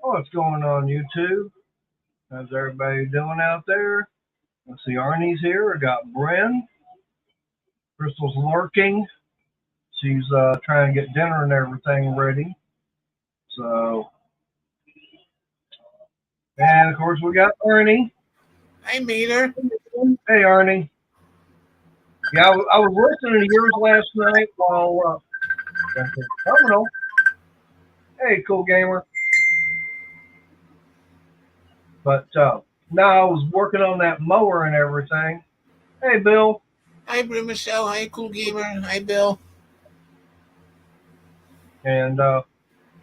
What's going on YouTube? How's everybody doing out there? Let's see, Arnie's here. I got Bryn. Crystal's lurking. She's trying to get dinner and everything ready. So, and of course we got Ernie. Hey, Meter. Hey, Arnie. Yeah, I was listening to yours last night while terminal. Hey, cool gamer. But no, I was working on that mower and everything. Hey, Bill. Hi, Brie Michelle. Hi, Cool Gamer. Hi, Bill. And I was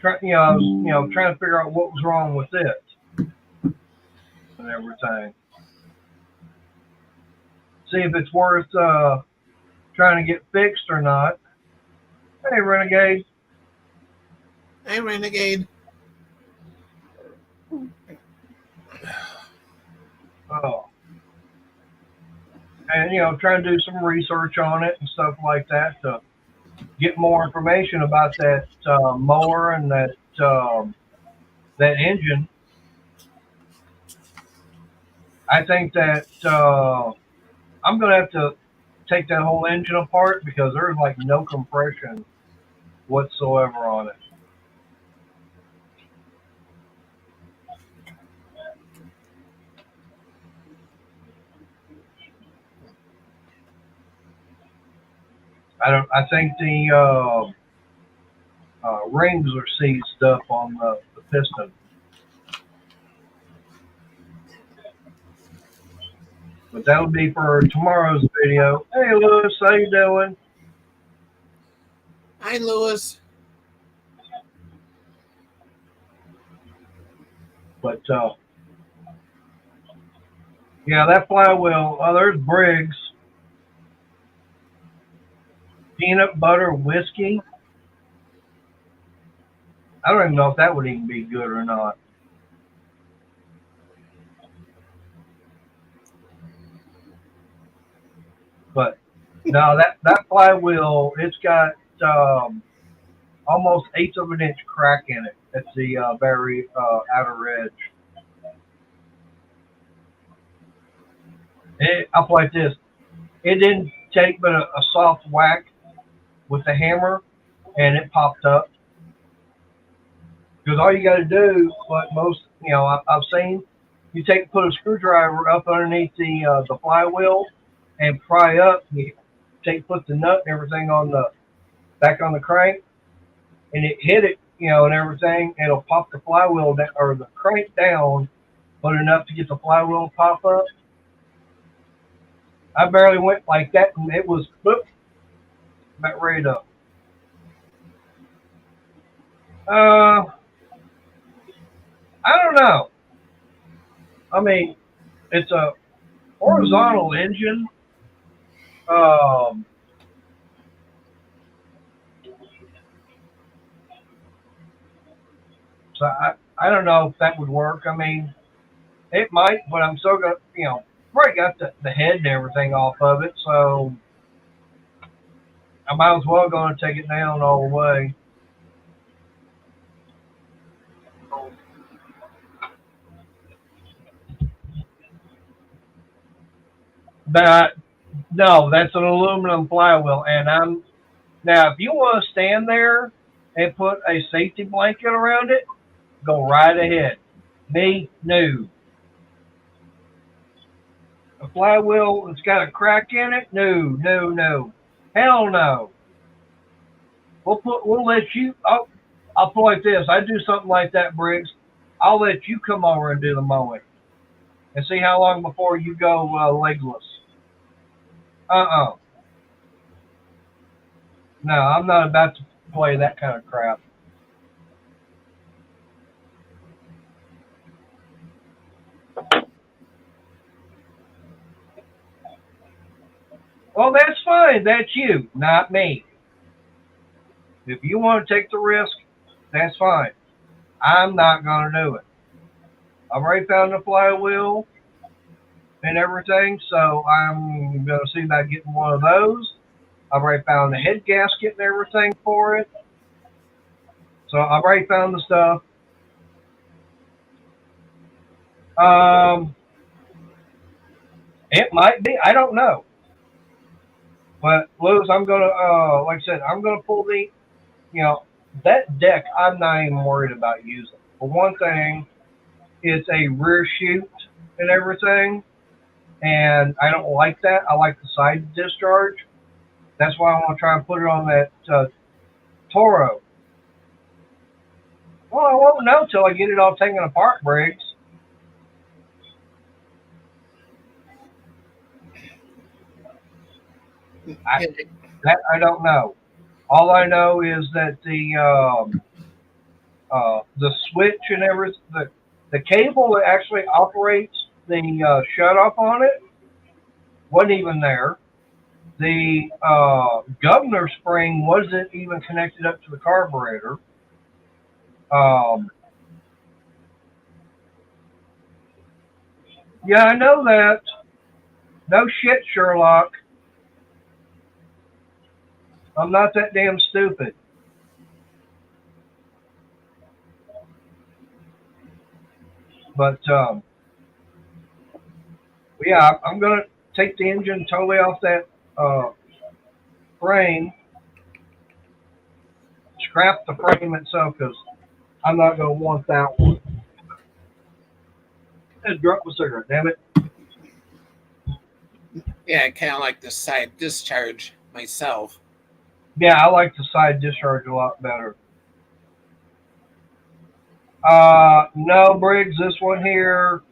trying to figure out what was wrong with it and everything. See if it's worth trying to get fixed or not. Hey, Renegade. Hi, Renegade. Oh. And trying to do some research on it and stuff like that to get more information about that mower and that engine. I think that I'm going to have to take that whole engine apart because there's like no compression whatsoever on it. I think the rings are seized up on the piston. But that'll be for tomorrow's video. Hey, Lewis, how you doing? Hi, Lewis. But yeah, that flywheel. Oh, there's Briggs. Peanut butter whiskey. I don't even know if that would even be good or not. But no, that flywheel, it's got almost 1/8 of an inch crack in it. It's the very outer edge. I'll play like this. It didn't take but a soft whack with the hammer, and it popped up. Because all you got to do, what most I've seen, you put a screwdriver up underneath the flywheel and pry up. You put the nut and everything on the back on the crank, and it hit it, and everything. It'll pop the flywheel down or the crank down, but enough to get the flywheel to pop up. I barely went like that, and it was boop, about ready to. I don't know. I mean, it's a horizontal engine. Um, so I don't know if that would work. I mean, it might, but I'm still gonna, already got the head and everything off of it, so I might as well go and take it down all the way. But no, that's an aluminum flywheel, and now if you want to stand there and put a safety blanket around it, go right ahead. Me, no. A flywheel that's got a crack in it, no, hell no. We'll let you. I'll put like this. I do something like that, Briggs. I'll let you come over and do the mowing, and see how long before you go legless. No, I'm not about to play that kind of crap. Well, that's fine. That's you, not me. If you want to take the risk, that's fine. I'm not going to do it. I've already found the flywheel and everything, so I'm going to see about getting one of those. I've already found the head gasket and everything for it. So I've already found the stuff. Um, it might be. I don't know. But Lewis, I'm gonna like I said, I'm gonna pull the you know that deck. I'm not even worried about using. For one thing, it's a rear chute and everything, and I don't like that. I like the side discharge. That's why I want to try and put it on that Toro. Well, I won't know till I get it all taken apart, Briggs. I, Yeah, that I don't know. All I know is that the switch and everything, the cable that actually operates the shut off on it wasn't even there. The governor spring wasn't even connected up to the carburetor. Um, yeah, I know that. No shit, Sherlock. I'm not that damn stupid. But yeah, I'm gonna take the engine totally off that uh, frame, scrap the frame itself because I'm not gonna want that one. I just dropped my cigarette, damn it. yeah, I kind of like the side discharge myself. Yeah, I like the side discharge a lot better. No, Briggs, this one here,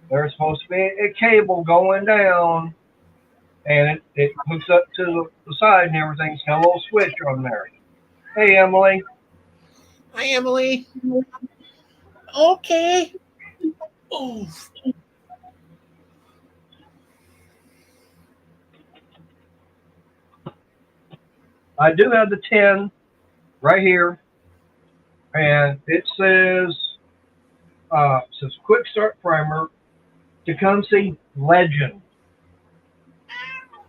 there's supposed to be a cable going down, and it hooks up to the side and everything. It's got a little switch on there. Hey, Emily. Hi, Emily. Okay. Oh, I do have the 10 right here, and it says quick start primer to come see Legend,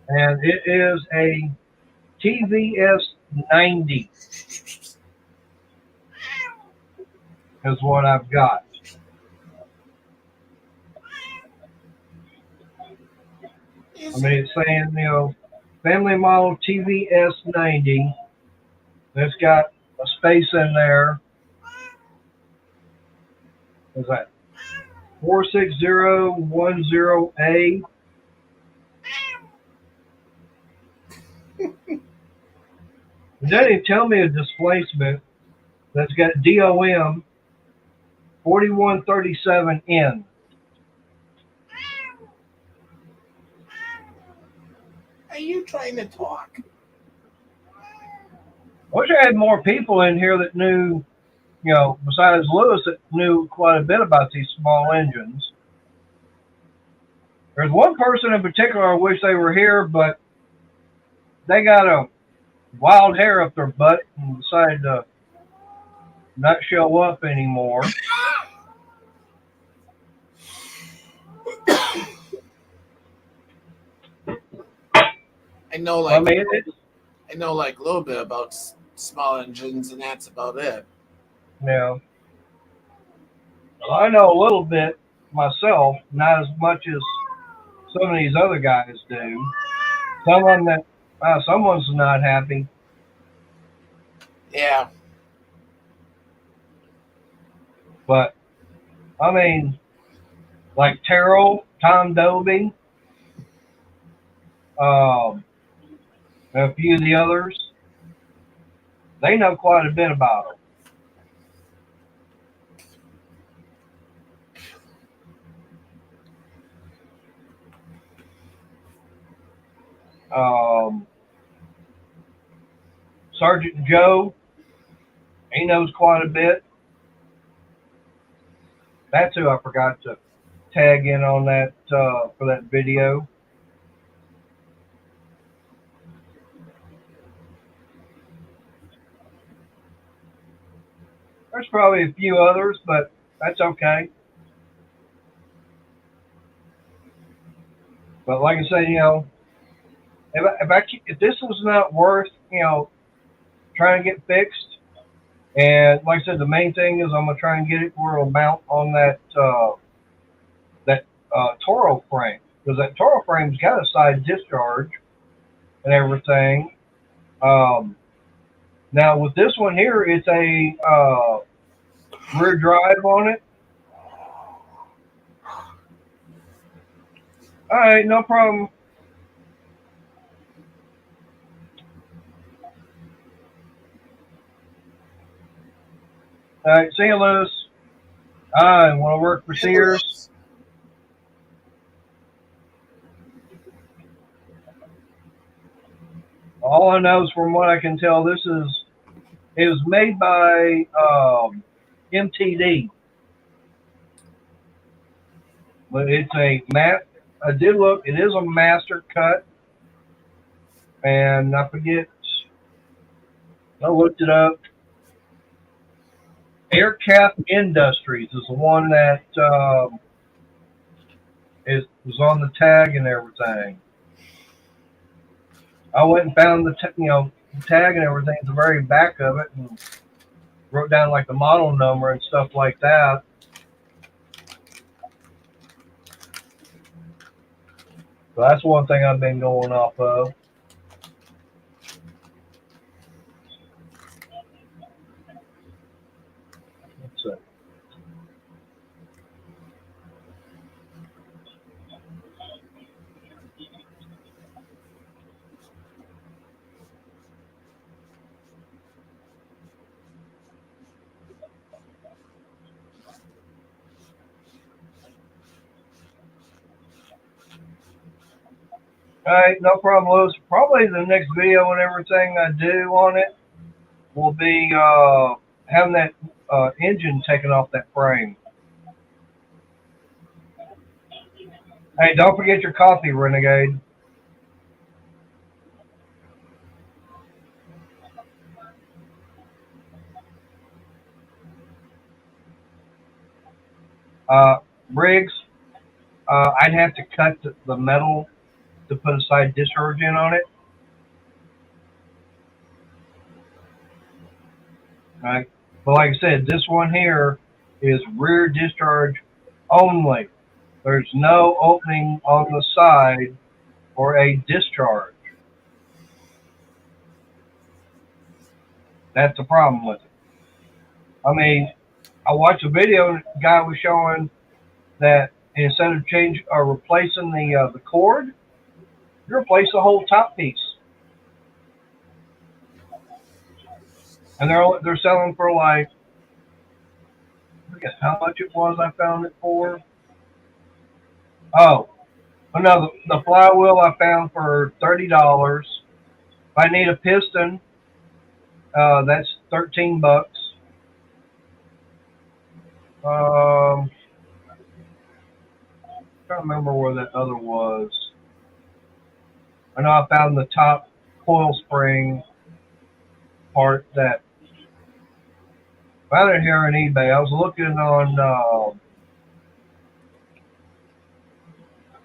and it is a TVS 90 is what I've got. I is mean, it? it's saying, family model TVS 90. It's got a space in there. Is that 46010A? It doesn't even tell me a displacement. That's got DOM 4137N. Are you trying to talk? I wish I had more people in here that knew, besides Lewis, that knew quite a bit about these small engines. There's one person in particular I wish they were here, but they got a wild hair up their butt and decided to not show up anymore. I know, I like mean, it's, I know, like a little bit about small engines, and that's about it. you know, I know a little bit myself, not as much as some of these other guys do. Someone that, someone's not happy, Yeah, but I mean, like Terrell, Tom Dobie, um, and a few of the others, they know quite a bit about it. Sergeant Joe, he knows quite a bit. That's who I forgot to tag in on that for that video. There's probably a few others, but that's okay. But like I say, if this was not worth, trying to get fixed, and like I said, the main thing is I'm gonna try and get it where it'll mount on that Toro frame, because that Toro frame's got a side discharge and everything. Um, Now with this one here, it's a rear drive on it. All right, no problem. All right, see you, Lewis. I want to work for Hey, Sears. Lewis. All I know is from what I can tell, it was made by MTD, but it's a mat. I did look. It is a master cut, and I forget. I looked it up. Aircraft Industries is the one that was on the tag and everything. I went and found the tag and everything at the very back of it, and wrote down like the model number and stuff like that. So that's one thing I've been going off of. Let's see. All right, no problem, Lewis. Probably the next video and everything I do on it will be having that engine taken off that frame. Hey, don't forget your coffee, Renegade. Briggs, I'd have to cut the metal to put a side discharge in on it. Right? But like I said, this one here is rear discharge only. There's no opening on the side for a discharge. That's the problem with it. I mean, I watched a video and the guy was showing that instead of replacing the cord, you replace the whole top piece, and they're selling for like, I forget how much it was. I found it for. Oh, no, the flywheel I found for $30. If I need a piston, that's $13. I can't remember where that other was. I know I found the top coil spring part that I found it here on eBay. I was looking on.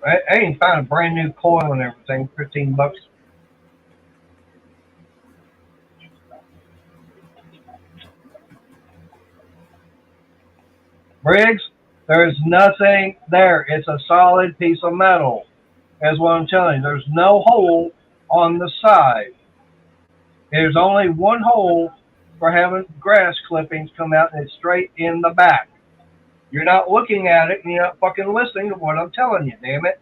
I ain't found a brand new coil and everything. $15. Briggs, there's nothing there. It's a solid piece of metal. That's what I'm telling you. There's no hole on the side. There's only one hole for having grass clippings come out, and it's straight in the back. You're not looking at it, and you're not fucking listening to what I'm telling you, damn it.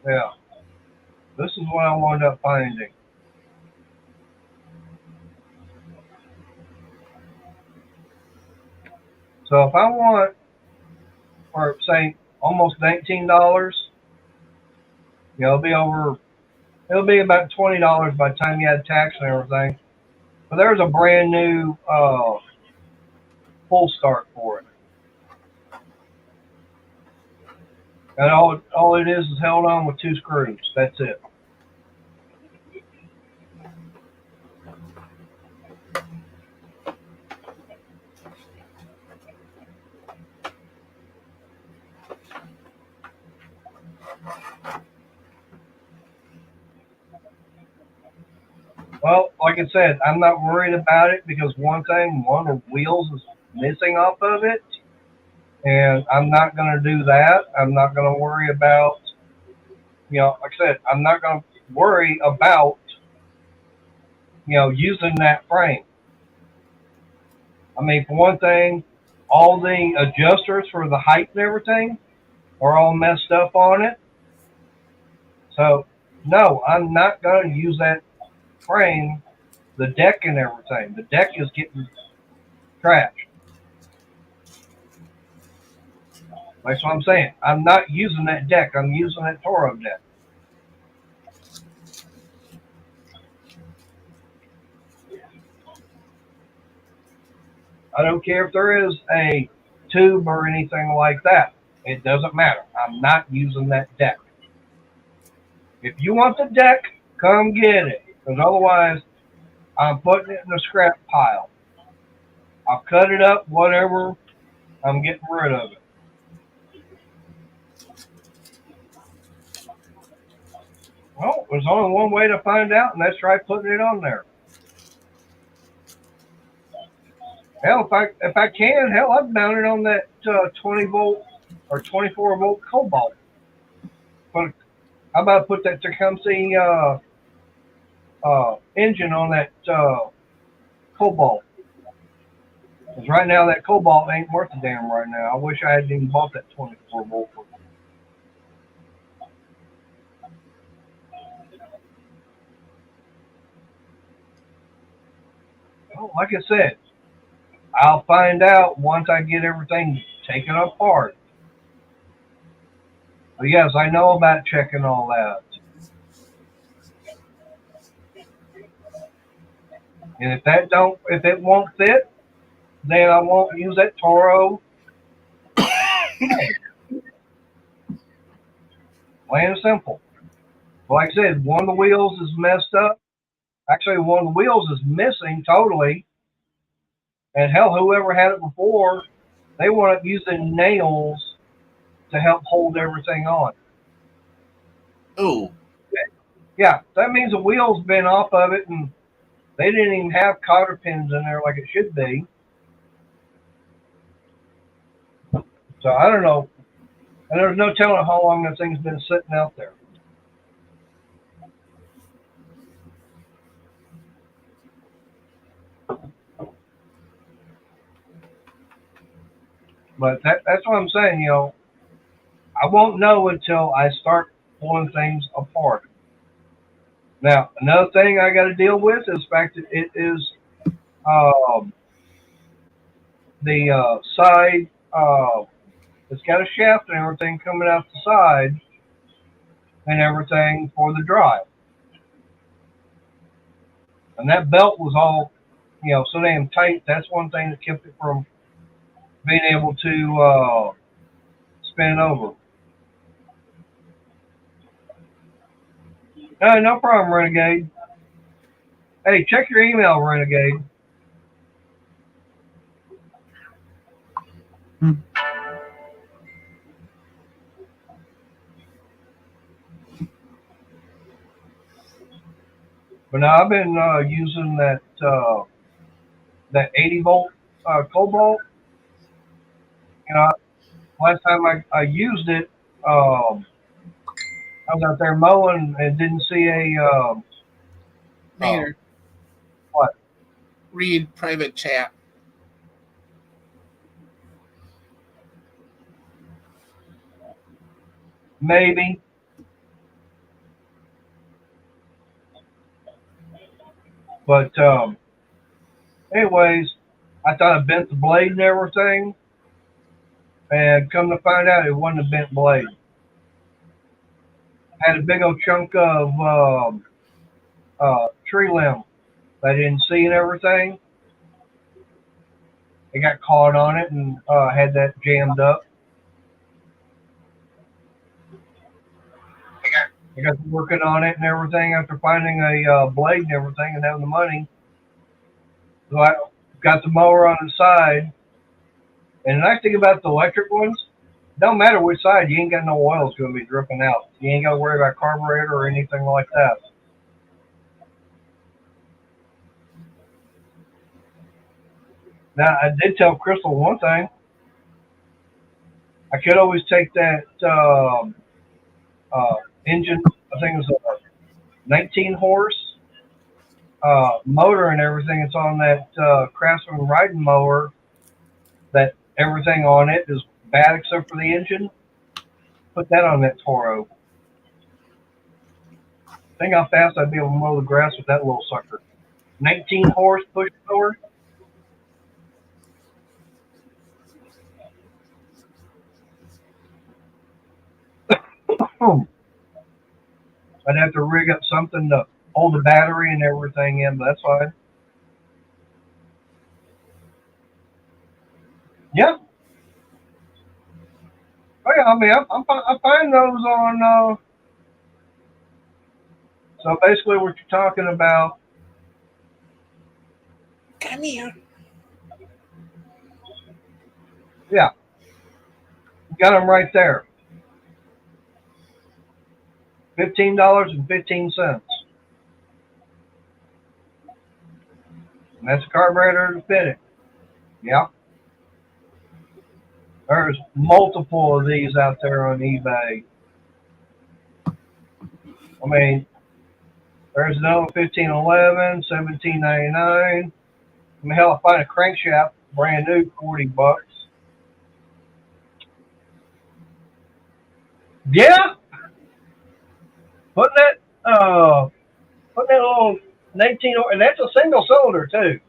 Yeah. This is what I wound up finding. So if I want, for say, almost $19, it'll be about $20 by the time you add tax and everything. But there's a brand new pull start for it. And all it is held on with 2 screws. That's it. Well, like I said, I'm not worried about it because one of the wheels is missing off of it, and I'm not going to do that. I'm not going to worry about, like I said, I'm not going to worry about, using that frame. I mean, for one thing, all the adjusters for the height and everything are all messed up on it. So, no, I'm not going to use that frame, the deck and everything. The deck is getting trashed. That's what I'm saying. I'm not using that deck. I'm using that Toro deck. I don't care if there is a tube or anything like that. It doesn't matter. I'm not using that deck. If you want the deck, come get it. Because otherwise, I'm putting it in the scrap pile. I'll cut it up, whatever. I'm getting rid of it. Well, there's only one way to find out, and that's try putting it on there. Hell, if I can, hell, I'd mount it on that 20 volt or 24 volt cobalt. But how about put that Tecumseh engine on that cobalt? Because right now that cobalt ain't worth a damn right now. I wish I hadn't even bought that 24 volt. Well, like I said, I'll find out once I get everything taken apart. But yes, I know about checking all that. And if it won't fit, then I won't use that Toro. Plain and simple. Like I said, one of the wheels is messed up. Actually, one of the wheels is missing totally. And hell, whoever had it before, they wound up using nails to help hold everything on. Oh, Yeah, that means the wheel's been off of it, and they didn't even have cotter pins in there like it should be. So I don't know. And there's no telling how long that thing's been sitting out there. But that's what I'm saying, I won't know until I start pulling things apart. Now, another thing I got to deal with is the fact that it is um, the side. It's got a shaft and everything coming out the side and everything for the drive. And that belt was all, so damn tight. That's one thing that kept it from being able to spin over. No problem, Renegade. Hey, check your email, Renegade. But now I've been using that 80 volt cobalt. You know, last time I used it, I was out there mowing and didn't see a uh, Maynard, what? read private chat. Maybe. But anyways, I thought I bent the blade and everything, and come to find out, it wasn't a bent blade. Had a big old chunk of tree limb that I didn't see and everything. It got caught on it and had that jammed up. I got to working on it and everything after finding a blade and everything and having the money. So I got the mower on the side. And the nice thing about the electric ones, don't matter which side, you ain't got no oil that's going to be dripping out. You ain't got to worry about carburetor or anything like that. Now I did tell Crystal one thing. I could always take that uh, engine. I think it was a 19 horse motor and everything. It's on that Craftsman riding mower. That everything on it is bad except for the engine. Put that on that Toro. Think how fast I'd be able to mow the grass with that little sucker. 19 horse push mower. I'd have to rig up something to hold the battery and everything in, but that's fine. Yeah. Oh yeah. I mean, I find those on. So basically, what you're talking about. Come here. Yeah, you got them right there. $15.15. And that's a carburetor to fit it. Yeah. There's multiple of these out there on eBay. I mean, there's another 1511, 17.99. I mean, hell, I find a crankshaft brand new, $40. Yeah, putting that putting that little 19, and that's a single cylinder too.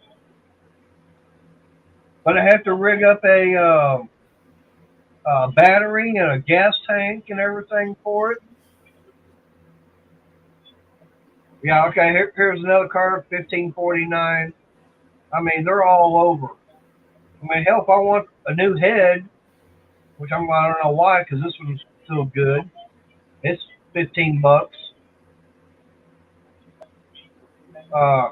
But I have to rig up a battery and a gas tank and everything for it. Yeah, okay. Here's another car, 1549. I mean, they're all over. I mean, hell, if I want a new head, which I don't know why, because this one's still good. It's $15. Uh,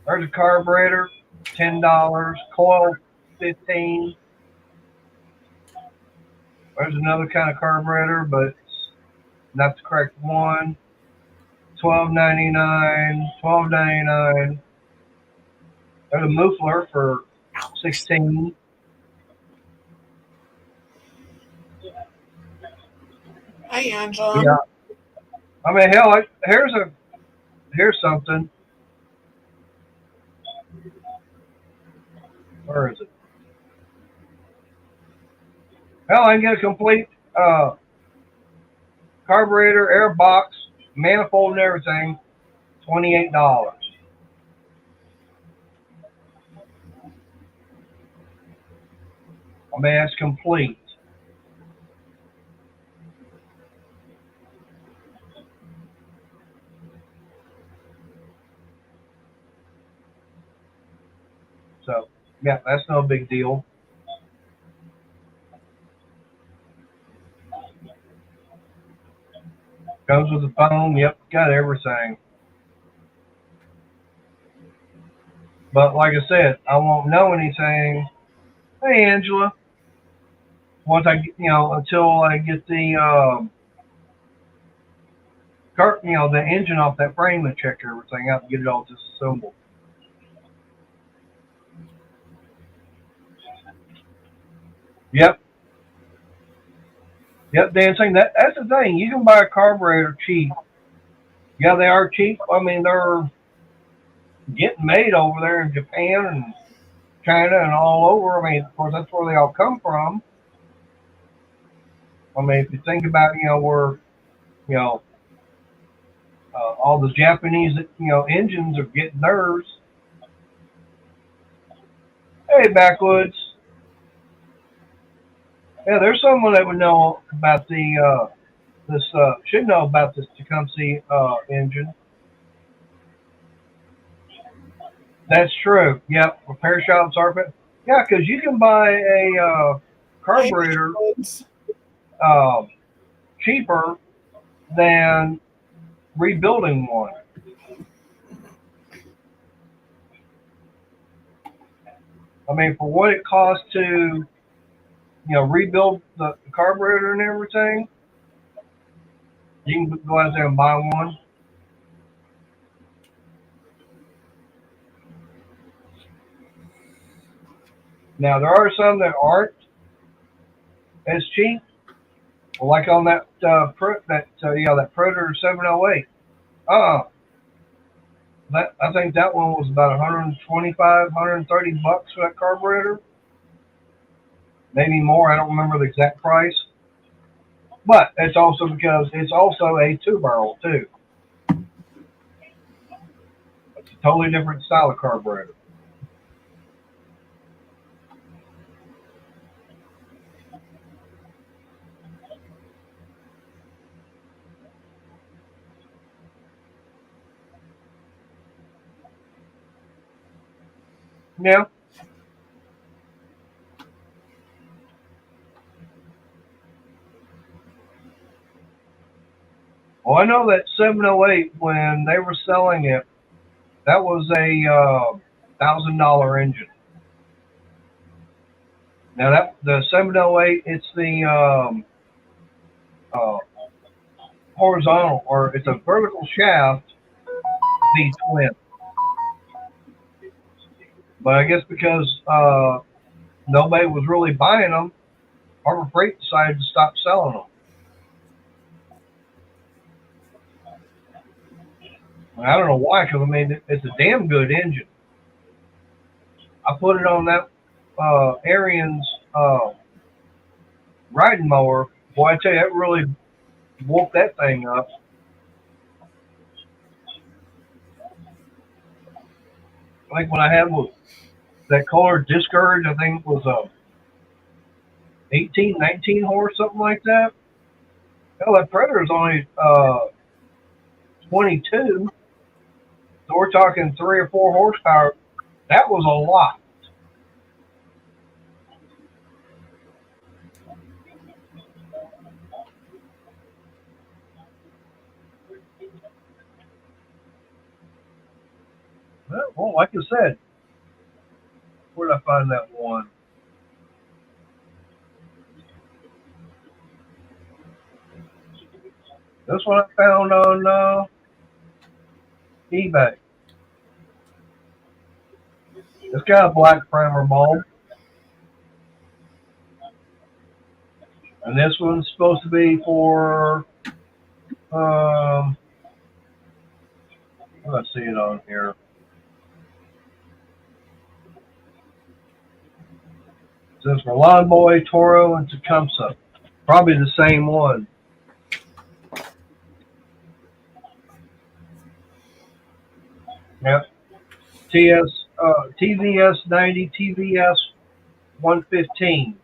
there's a carburetor, $10. Coil, 15. There's another kind of carburetor, but it's not the correct one. 12.99, 12.99. There's a muffler for 16. Hi, Angela. Yeah. I mean, hell, here's something. Where is it? Hell, I can get a complete carburetor, air box, manifold, and everything. $28. I mean, it's complete. So, yeah, that's no big deal. Comes with the phone. Yep, got everything. But like I said, I won't know anything. Hey, Angela. Once I get, until I get the car, the engine off that frame and check everything out and get it all disassembled. Yep, yep, dancing. That's the thing. You can buy a carburetor cheap. Yeah, they are cheap. I mean, they're getting made over there in Japan and China and all over. I mean, of course, that's where they all come from. I mean, if you think about, where you know all the Japanese, engines are getting theirs. Hey, backwoods. Yeah, there's someone that would know about the this should know about this Tecumseh engine. That's true. Yep, repair shops are. Yeah, because you can buy a Hi, carburetor Backwoods. uh, cheaper than rebuilding one. I mean, for what it costs to rebuild the carburetor and everything, you can go out there and buy one. Now there are some that aren't as cheap, like on that that Predator 708. Uh, that I think that one was about 125, 130 bucks for that carburetor, maybe more. I don't remember the exact price, but it's also because it's also a 2 barrel too. It's a totally different style of carburetor. Yeah. Well, I know that 708 when they were selling it, that was a $1,000 engine. Now that the 708, it's the uh, horizontal, or it's a vertical shaft V twin. But I guess because nobody was really buying them, Harbor Freight decided to stop selling them. I don't know why, because I mean it's a damn good engine. I put it on that Arian's riding mower. Boy, I tell you, it really woke that thing up. I think when I had was that Kohler Discourage, I think it was 18, 19 horse, something like that. Hell, that Predator is only 22, so we're talking 3 or 4 horsepower. That was a lot. Well, like I said, where did I find that one? This one I found on eBay. It's got a black primer bulb, and this one's supposed to be for. Let's see it on here. It says for Lawn Boy, Toro, and Tecumseh. Probably the same one. Yep. TVS 90, TVS 115.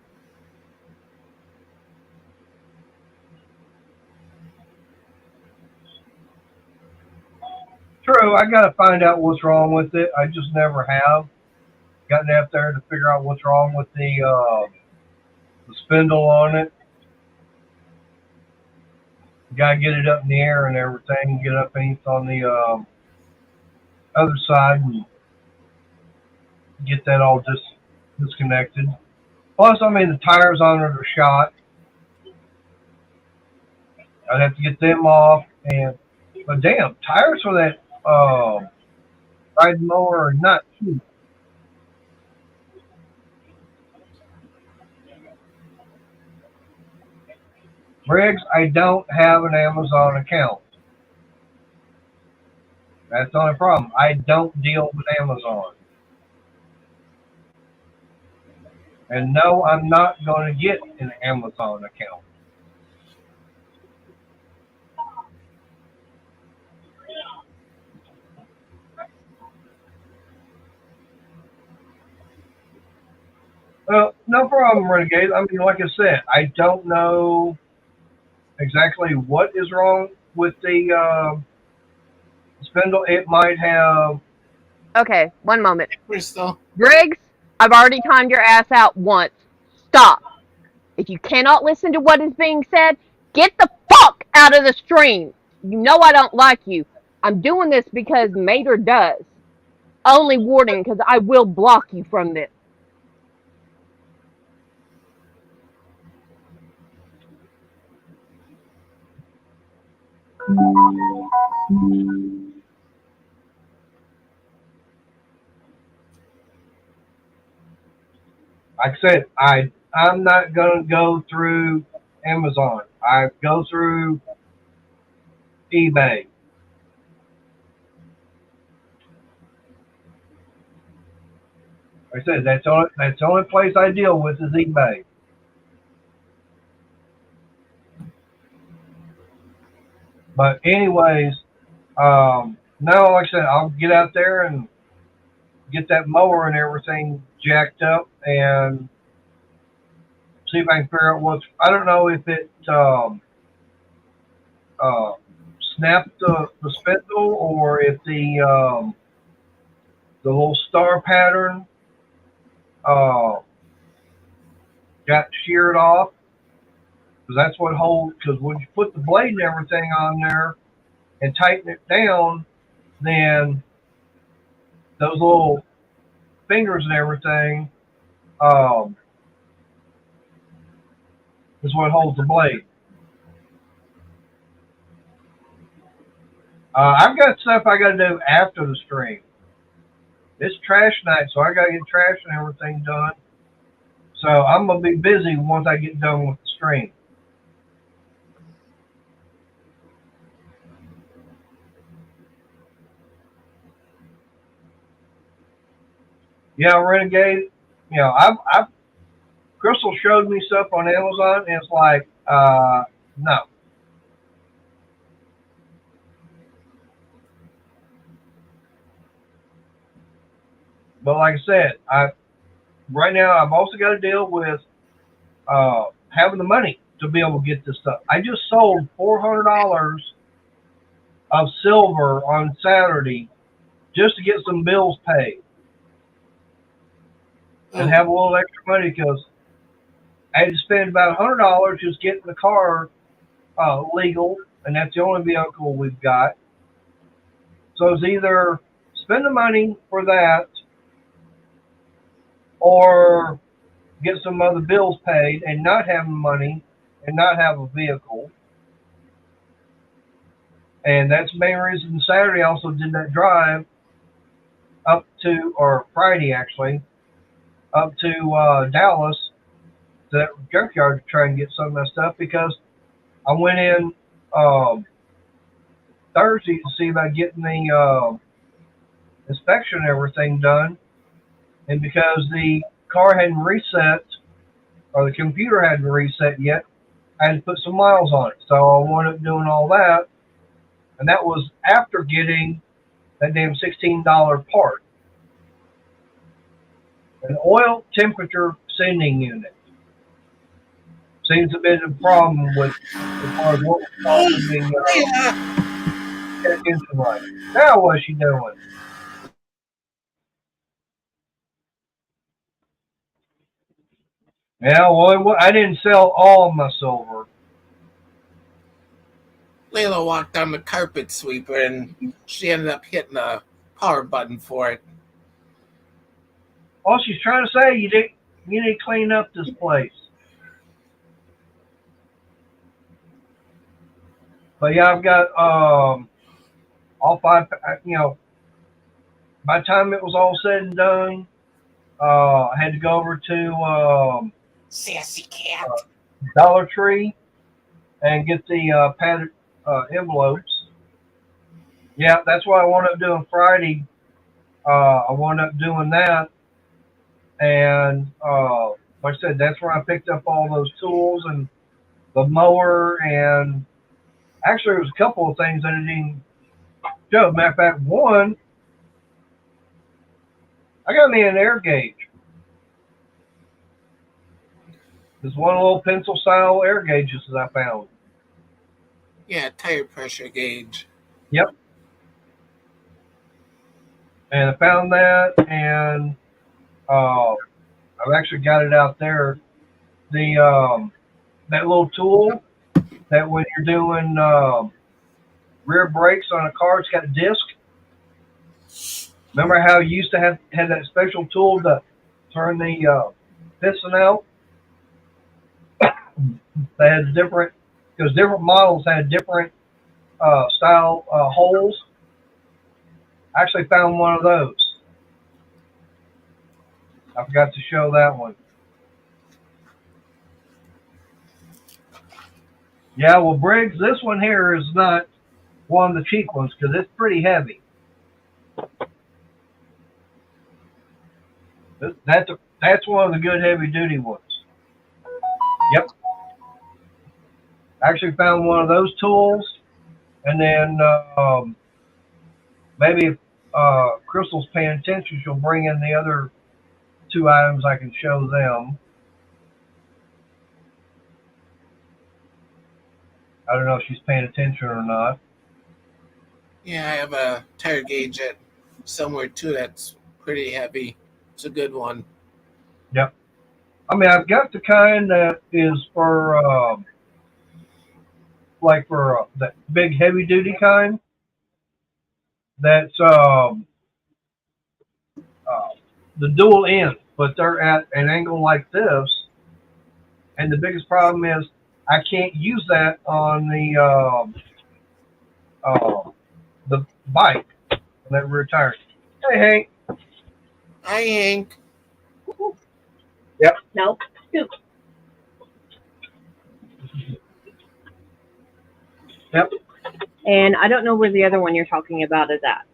True, I got to find out what's wrong with it. I just never have gotten out there to figure out what's wrong with the spindle on it. You got to get it up in the air and everything. Get up on the other side and get that all disconnected. Plus, I mean, the tires on it are shot. I'd have to get them off. But damn, tires for that riding mower are not cheap. Briggs, I don't have an Amazon account. That's the only problem. I don't deal with Amazon. And no, I'm not going to get an Amazon account. Well, no problem, Renegade. I mean, like I said, I don't know exactly what is wrong with the spindle. It might have. Okay, one moment. Crystal. Briggs, I've already timed your ass out once. Stop. If you cannot listen to what is being said, get the fuck out of the stream. You know I don't like you. I'm doing this because Mater does. Only warning, because I will block you from this. Like I said, I'm not gonna go through Amazon. I go through eBay. Like I said, that's the only place I deal with is eBay. But anyways, no, like I said, I'll get out there and get that mower and everything jacked up and see if I can figure out what's. I don't know if it uh, snapped the spindle or if the little star pattern uh, got sheared off because that's what holds. Because when you put the blade and everything on there and tighten it down, then those little fingers and everything um, is what holds the blade. I've got stuff I got to do after the stream. It's trash night, so I got to get trash and everything done. So I'm gonna be busy once I get done with the stream. Yeah, Renegade. You know, I've Crystal showed me stuff on Amazon, and it's like, no. But like I said, right now I've also got to deal with having the money to be able to get this stuff. I just sold $400 of silver on Saturday just to get some bills paid and have a little extra money because I had to spend about $100 just getting the car legal, and that's the only vehicle we've got. So it's either spend the money for that or get some other bills paid and not have the money and not have a vehicle. And that's the main reason Saturday I also did that drive up to, or Friday actually, up to Dallas to that junkyard to try and get some of that stuff because I went in Thursday to see about getting the inspection and everything done. And because the car hadn't reset or the computer hadn't reset yet, I had to put some miles on it. So I wound up doing all that. And that was after getting that damn $16 part. An oil temperature sending unit seems to be the problem with as far as what was causing the engine light. Now what's she doing? Yeah, well, I didn't sell all my silver. Layla walked on the carpet sweeper and she ended up hitting a power button for it. All she's trying to say, you need to clean up this place. But yeah, I've got all five. By the time it was all said and done, I had to go over to Sassy cat. Dollar Tree and get the padded envelopes. Yeah, that's what I wound up doing Friday. I wound up doing that, and like I said, that's where I picked up all those tools and the mower, and actually there was a couple of things I didn't even show. Matter of fact, one, I got me an air gauge. There's one little pencil style air gauges that I found. Yeah, tire pressure gauge. Yep. And I found that, and I've actually got it out there. The that little tool that when you're doing rear brakes on a car, it's got a disc. Remember how you used to have that special tool to turn the piston out? They had different, because different models had different style holes. I actually found one of those. I forgot to show that one. Yeah, well, Briggs, this one here is not one of the cheap ones because it's pretty heavy. That's one of the good heavy duty ones. Yep. Actually found one of those tools, and then maybe if Crystal's paying attention, she'll bring in the other two items. I can show them. I don't know if she's paying attention or not. Yeah, I have a tire gauge at somewhere too that's pretty heavy. It's a good one. Yep. I mean, I've got the kind that is for like for that big heavy duty kind. That's uh, the dual end, but they're at an angle like this. And the biggest problem is I can't use that on the bike when that rear tire. Hey, Hank. Hi, Hank. Yep. No. Yep. And I don't know where the other one you're talking about is at.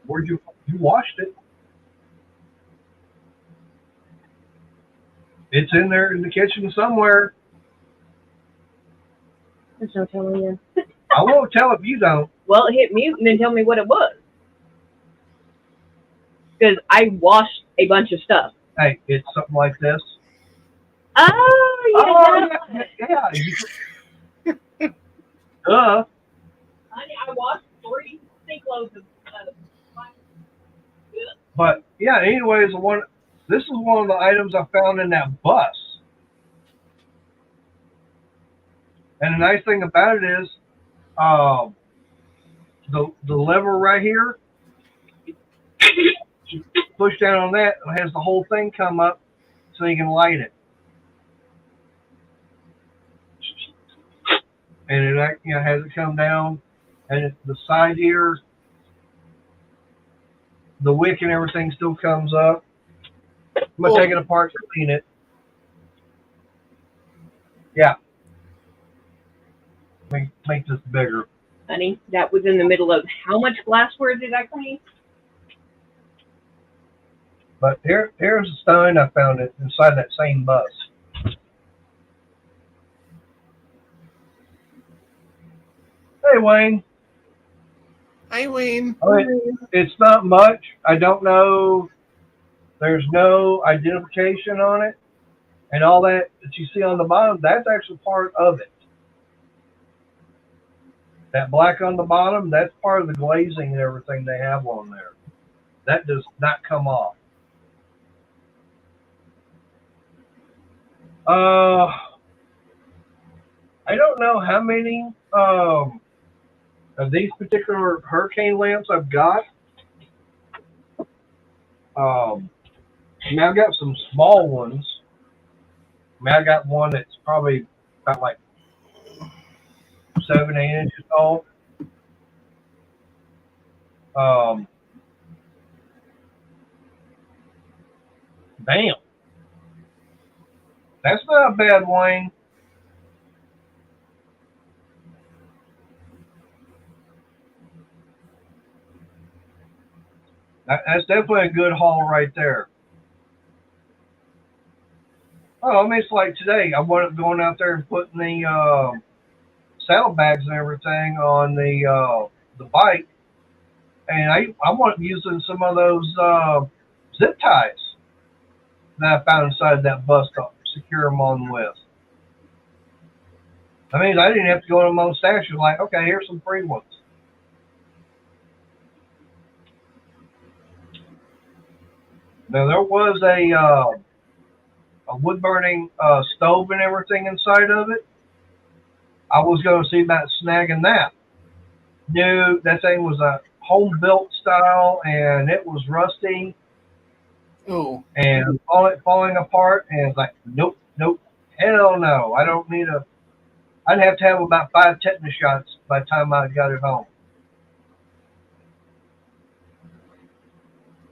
Where'd you washed it? It's in there in the kitchen somewhere. There's no telling you. I won't tell if you don't. Well, hit mute and then tell me what it was. Because I washed a bunch of stuff. Hey, it's something like this. Oh, yeah. Yeah. Duh. Honey, I washed 3 sink loads of But yeah, anyways, this is one of the items I found in that bus. And the nice thing about it is, the lever right here, you push down on that, it has the whole thing come up so you can light it. And it has it come down, and the side here, the wick and everything still comes up. I'm gonna take it apart to clean it. Yeah. Make this bigger. Honey, that was in the middle of how much glassware did I clean? But here's the stone I found it inside that same bus. Hey, Wayne. Hi, Wayne. It's not much. I don't know. There's no identification on it. And all that you see on the bottom, that's actually part of it. That black on the bottom, that's part of the glazing and everything they have on there. That does not come off. I don't know how many of these particular hurricane lamps I've got. Now I've got some small ones. I got one that's probably about like 7, 8 inches tall. Damn. That's not a bad Wayne. That's definitely a good haul right there. Oh, I mean, it's like today. I wanted going out there and putting the saddlebags and everything on the bike, and I want using some of those zip ties that I found inside that bus to secure them on with. I mean, I didn't have to go to my own stash. It was like, okay, here's some free ones. Now there was a wood burning stove and everything inside of it. I was going to see about snagging that. No, that thing was a home built style, and it was rusty. Oh. And falling apart, and it's like, nope, hell no. I don't need I'd have to have about 5 tetanus shots by the time I got it home.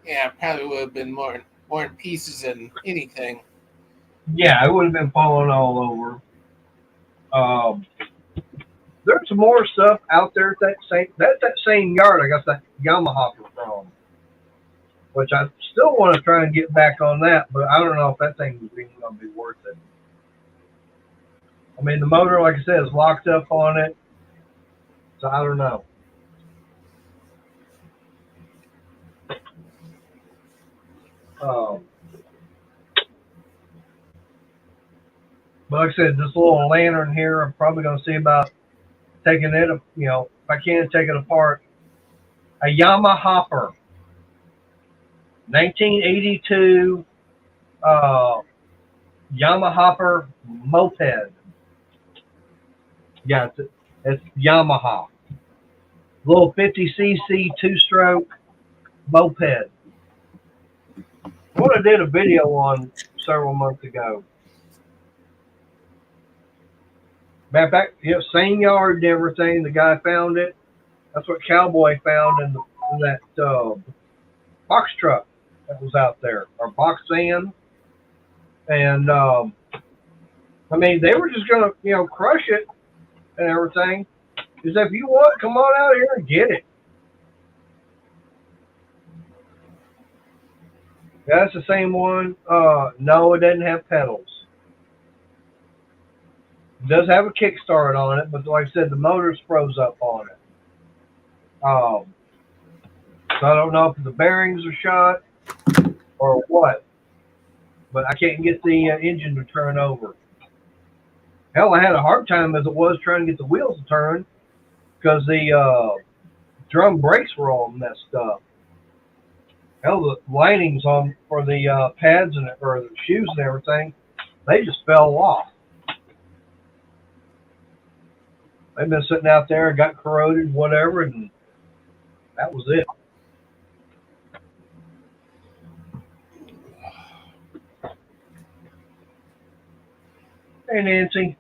Yeah, probably would have been more in pieces than anything. Yeah, it would have been falling all over. Um, there's some more stuff out there that same yard I got that Yamaha from, which I still want to try and get back on that, but I don't know if that thing is even going to be worth it. I mean, the motor, like I said, is locked up on it, so I don't know. Um, but like I said, this little lantern here, I'm probably going to see about taking it, if I can, take it apart. A Yamaha 1982 Yamaha moped. Yeah, it's Yamaha. Little 50cc two-stroke moped. What I did a video on several months ago. Matter of fact, same yard and everything. The guy found it. That's what Cowboy found in that box truck that was out there, or box van. And I mean, they were just gonna, crush it and everything. He said, if you want, come on out here and get it. Yeah, that's the same one. No, it doesn't have pedals. It does have a kickstart on it, but like I said, the motor's froze up on it. So I don't know if the bearings are shot or what, but I can't get the engine to turn over. Hell, I had a hard time as it was trying to get the wheels to turn because the drum brakes were all messed up. Hell, the linings on for the pads or the shoes and everything, they just fell off. They've been sitting out there and got corroded, whatever, and that was it. Hey, Nancy.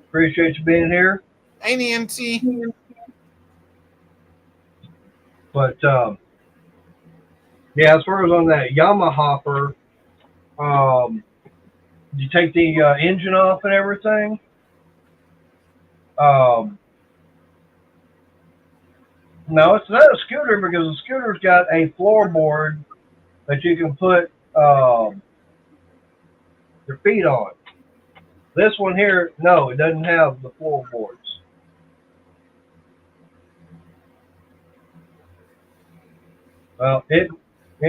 Appreciate you being here. Hey, Nancy. But, yeah, as far as on that Yamaha, you take the engine off and everything. No, it's not a scooter because the scooter's got a floorboard that you can put your feet on. This one here, no, it doesn't have the floorboards. Well, it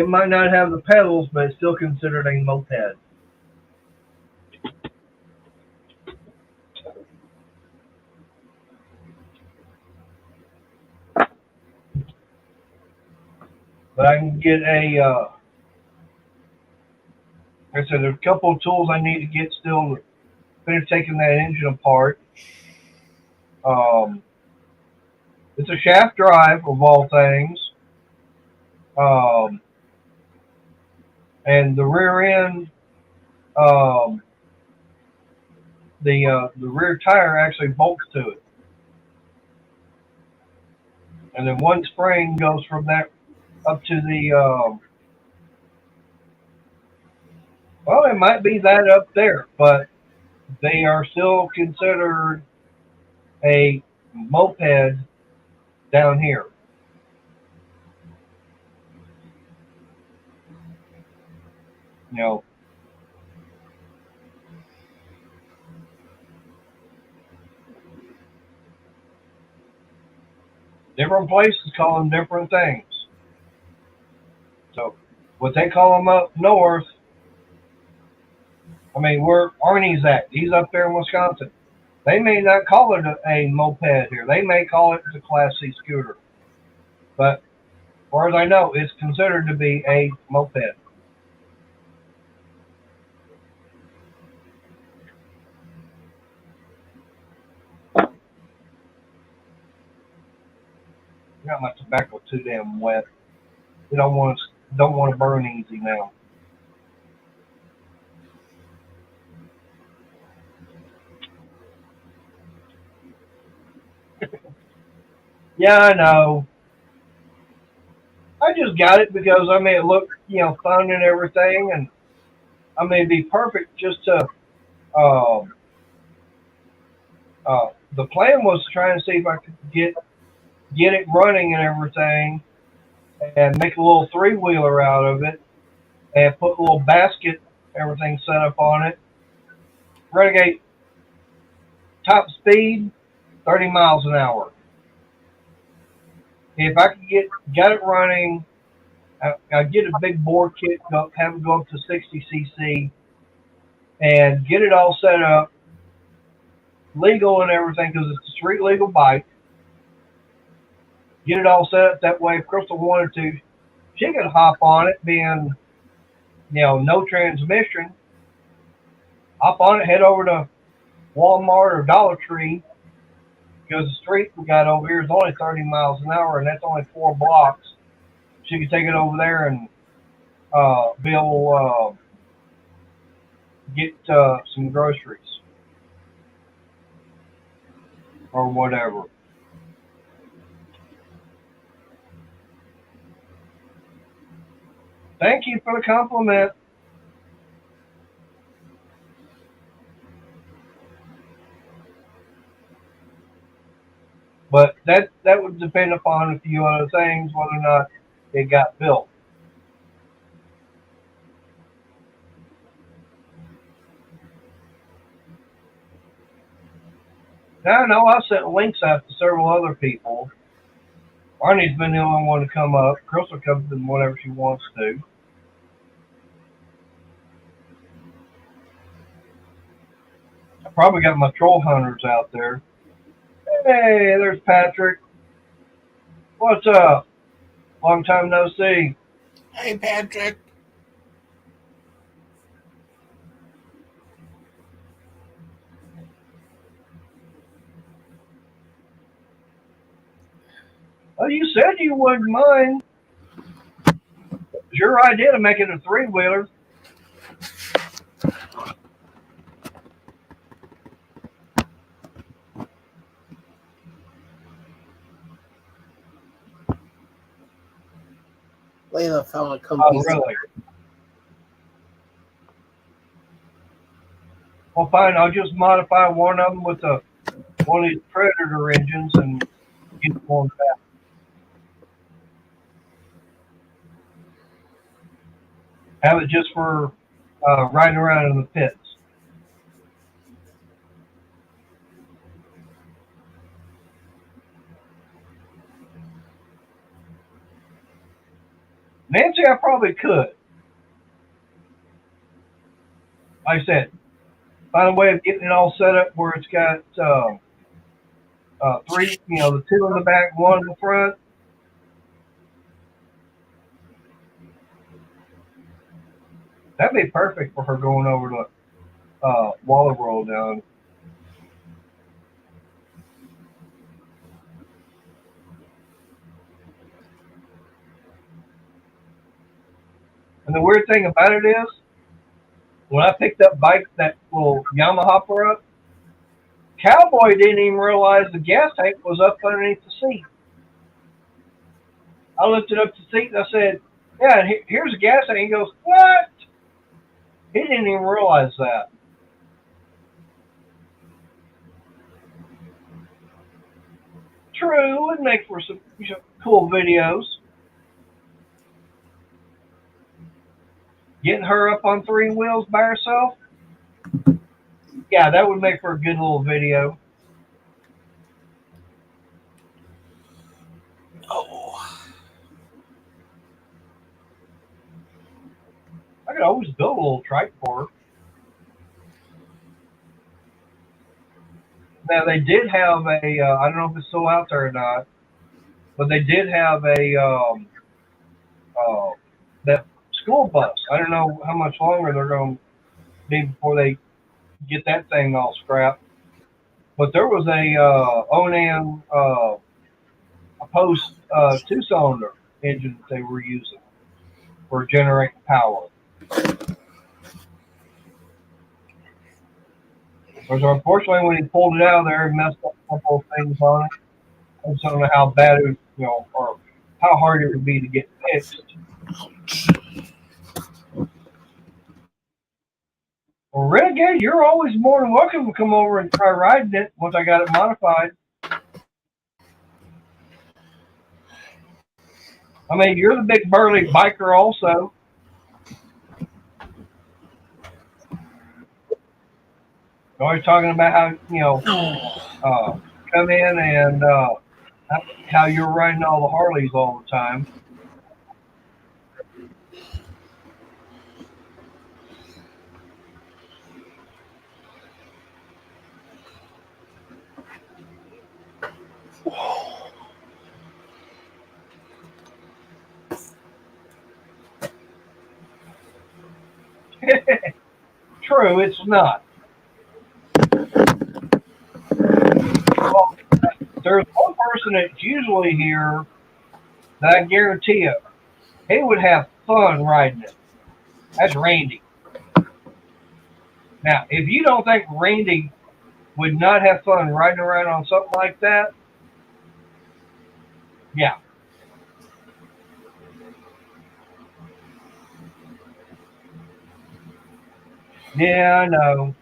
might not have the pedals, but it's still considered a moped. But I can get like I said, there's a couple of tools I need to get still to finish taking that engine apart. It's a shaft drive of all things. And the rear end, the rear tire actually bolts to it. And then one spring goes from that up to the, well, it might be that up there, but they are still considered a moped down here. Different places call them different things. So what they call them up north, I mean, where Arnie's at, he's up there in Wisconsin. They may not call it a moped here. They may call it a Class C scooter. But as far as I know, it's considered to be a moped. I got my tobacco too damn wet. You don't want to burn easy now. Yeah, I know. I just got it because I mean it looked, fun and everything, and I mean it'd be perfect just to The plan was to try and see if I could get it running and everything, and make a little three wheeler out of it, and put a little basket, everything set up on it. Renegade top speed, 30 miles an hour. If I could got it running, I'd get a big bore kit, have it go up to 60 cc, and get it all set up, legal and everything, because it's a street legal bike. Get it all set up that way. If Crystal wanted to, she could hop on it, being no transmission. Hop on it, head over to Walmart or Dollar Tree, because the street we got over here is only 30 miles an hour, and that's only 4 blocks. She could take it over there and be able get some groceries or whatever. Thank you for the compliment. But that would depend upon a few other things, whether or not it got built. Now I know I sent links out to several other people. Arnie's been the only one to come up. Crystal comes in whenever she wants to. I probably got my troll hunters out there. Hey, there's Patrick. What's up? Long time no see. Hey, Patrick. Well, you said you wouldn't mind. It was your idea to make it a three-wheeler. Layla found a Oh, really? Well, fine. I'll just modify one of them with one of these Predator engines and get it going fast. Have it just for riding around in the pits. Nancy, I probably could. Like I said, find a way of getting it all set up where it's got three, the two in the back, one in the front. That'd be perfect for her going over to Waller World down. And the weird thing about it is, when I picked up that little Yamaha up, Cowboy didn't even realize the gas tank was up underneath the seat. I lifted up the seat and I said, "Yeah, here's a gas tank." He goes, "What?" He didn't even realize that. True, it'd make for some cool videos. Getting her up on three wheels by herself, yeah, that would make for a good little video. Oh. I could always build a little trike for her. Now, they did have I don't know if it's still out there or not, but they did have that school bus. I don't know how much longer they're going to be before they get that thing all scrapped. But there was a Onan a post 2-cylinder engine that they were using for generating power. Because unfortunately, when he pulled it out of there, he messed up a couple of things on it. I just don't know how bad it would, or how hard it would be to get fixed. Well, Renegade, you're always more than welcome to come over and try riding it once I got it modified. I mean, you're the big burly biker also. Always talking about how, come in and how you're riding all the Harleys all the time. True, it's not. Well, there's one person that's usually here that I guarantee you, he would have fun riding it. That's Randy. Now, if you don't think Randy would not have fun riding around on something like that, yeah. Yeah, I know.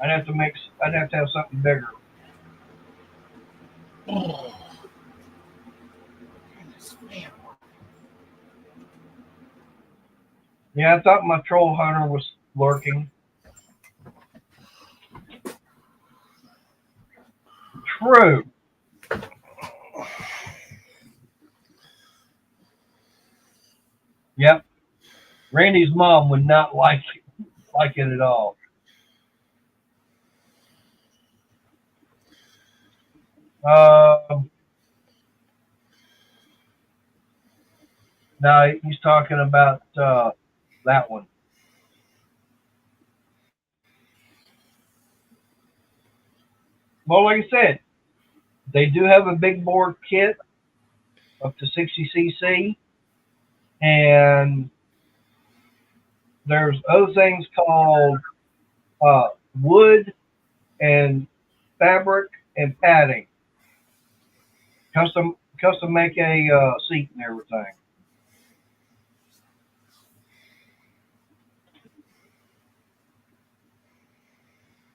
I'd have to have something bigger. Oh. Yeah, I thought my troll hunter was lurking. True. Yep. Randy's mom would not like it at all. No, he's talking about that one. Well, like I said, they do have a big bore kit up to 60cc, and there's other things called wood and fabric and padding. Custom make a seat and everything.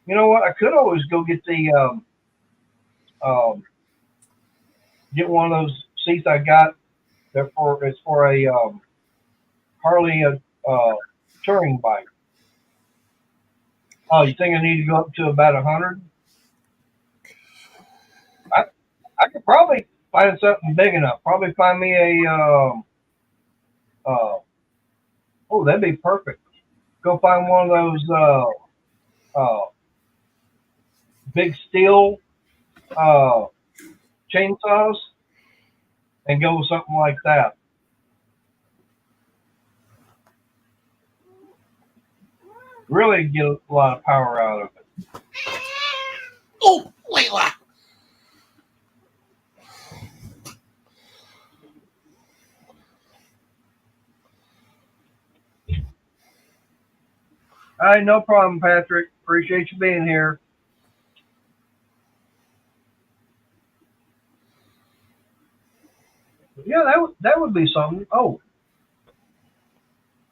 You know what? I could always go get the get one of those seats I got. Therefore, it's for a Harley touring bike. Oh, you think I need to go up to about 100? I I could probably find something big enough. Probably find me a oh, that'd be perfect. Go find one of those uh, big steel uh, chainsaws and go with something like that. Really get a lot of power out of it. Oh, Layla. All right, no problem, Patrick. Appreciate you being here. Yeah, that would be something. Oh,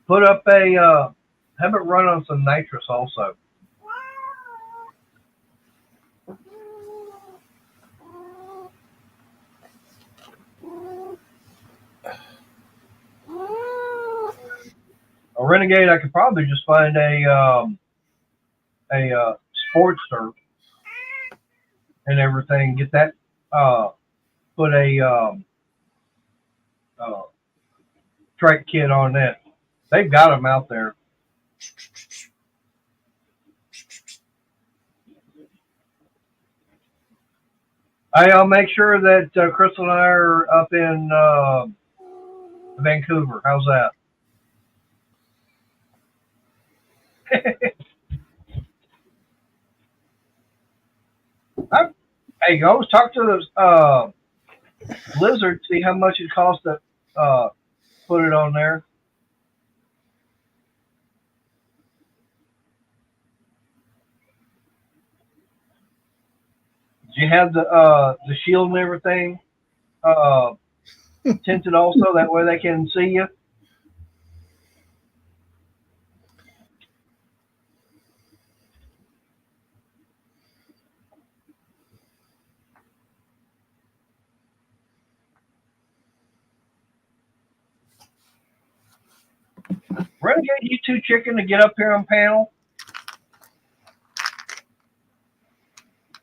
put up a have it run on some nitrous also. A Renegade, I could probably just find a Sportster and everything. Get that put a uh, trike kit on that. They've got them out there. I'll make sure that Crystal and I are up in Vancouver. How's that? I, hey, go always talk to those Lizard, see how much it costs to put it on there. Do you have the shield and everything uh, tinted also? That way they can see you. Renegade, you too chicken to get up here on panel?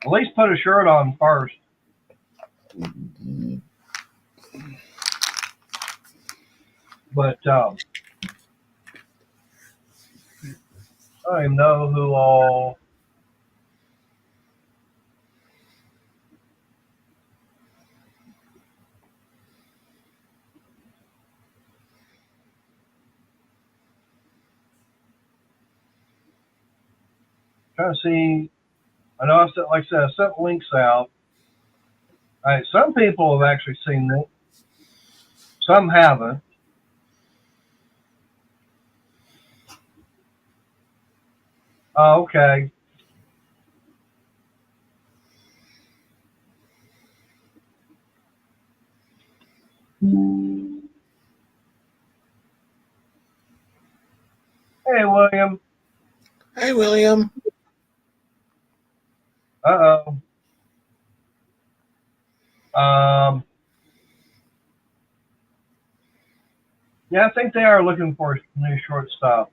At least put a shirt on first. But I don't even know who all. Trying to see. I know I said, like I said, I sent links out. All right, some people have actually seen it. Some haven't. Oh, okay. Hey, William. Hi, William. Uh-oh. Yeah, I think they are looking for a new shortstop.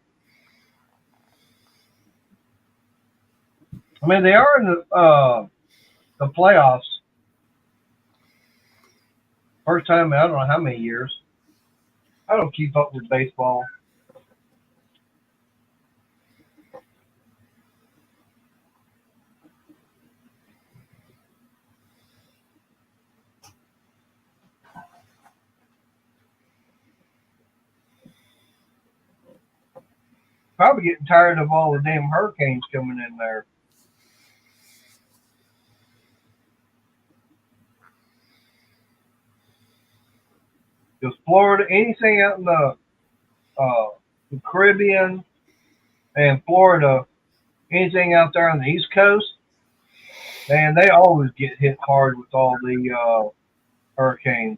I mean, they are in the playoffs. First time in I don't know how many years. I don't keep up with baseball. Probably getting tired of all the damn hurricanes coming in there. Because Florida, anything out in the Caribbean and Florida, anything out there on the East Coast, man, they always get hit hard with all the hurricanes.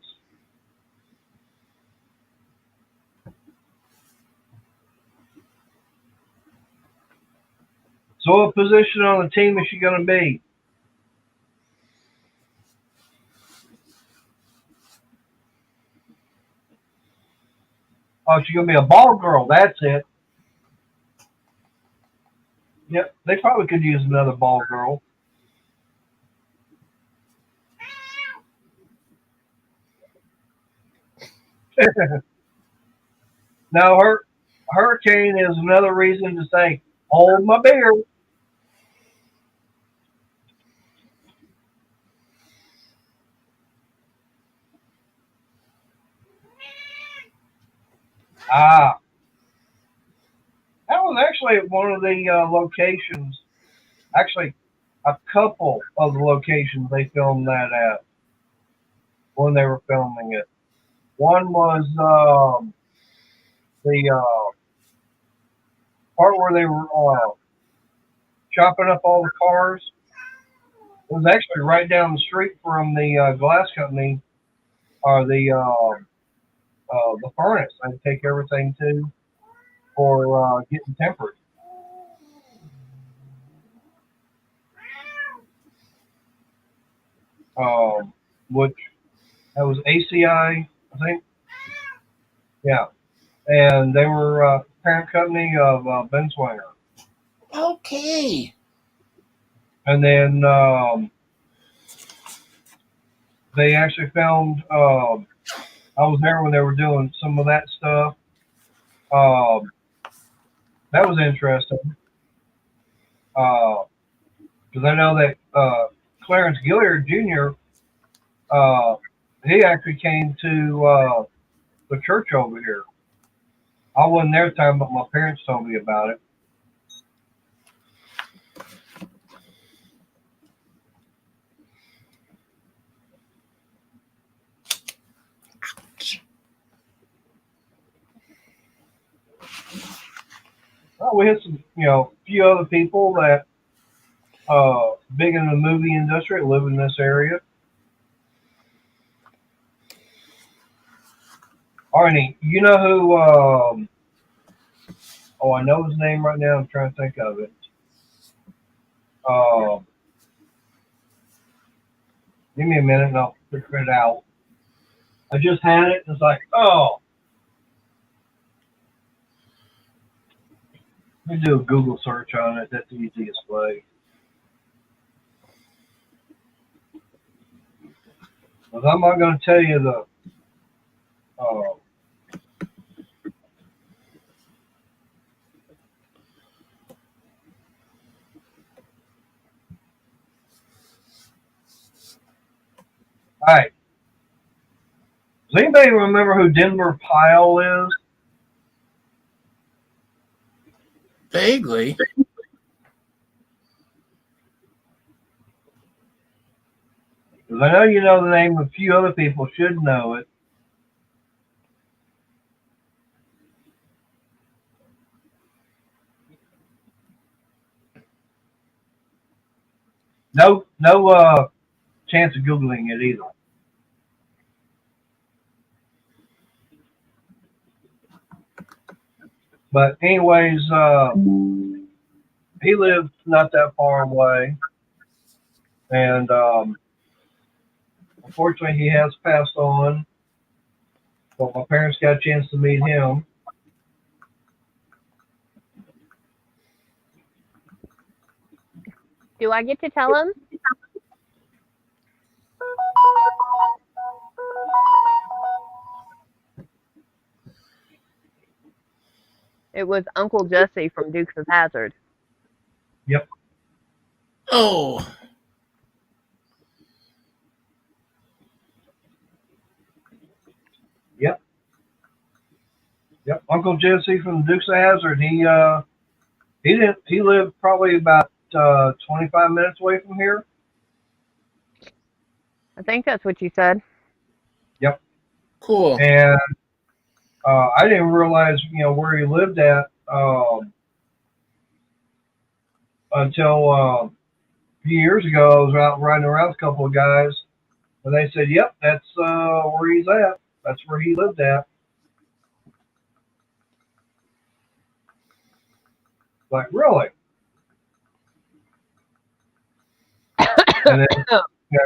So what position on the team is she going to be? Oh, she's going to be a ball girl. That's it. Yep, they probably could use another ball girl. Now, her hurricane is another reason to say, hold my beer. Ah, that was actually at one of the locations. Actually, a couple of the locations they filmed that at when they were filming it. One was the part where they were chopping up all the cars. It was actually right down the street from the glass company or the furnace. I take everything to for getting tempered. Which that was ACI, I think. Yeah, and they were parent company of Ben Swinger. Okay. And then they actually filmed. I was there when they were doing some of that stuff. Um, that was interesting because I know that Clarence Gilliard Jr. He actually came to the church over here. I wasn't there at the time, but my parents told me about it. Well, we had some, few other people that big in the movie industry live in this area. Arnie, you know who? Oh, I know his name right now. I'm trying to think of it. Uh, Give me a minute and I'll figure it out. I just had it and it's like, oh, You do a Google search on it. That's the easiest way. But I'm not going to tell you the. All right. Does anybody remember who Denver Pyle is? Vaguely. Because I know you know the name. A few other people should know it. No chance of googling it either. But anyways, he lived not that far away, and unfortunately, he has passed on. But my parents got a chance to meet him. Do I get to tell him? It was Uncle Jesse from Dukes of Hazzard. Yep. Oh, Yep. Yep. Uncle Jesse from Dukes of Hazzard. He lived probably about 25 minutes away from here. I think that's what you said. Yep. cool. And I didn't realize where he lived at until a few years ago. I was out riding around with a couple of guys, and they said, "Yep, that's where he's at. That's where he lived at." Like, really? And then yeah,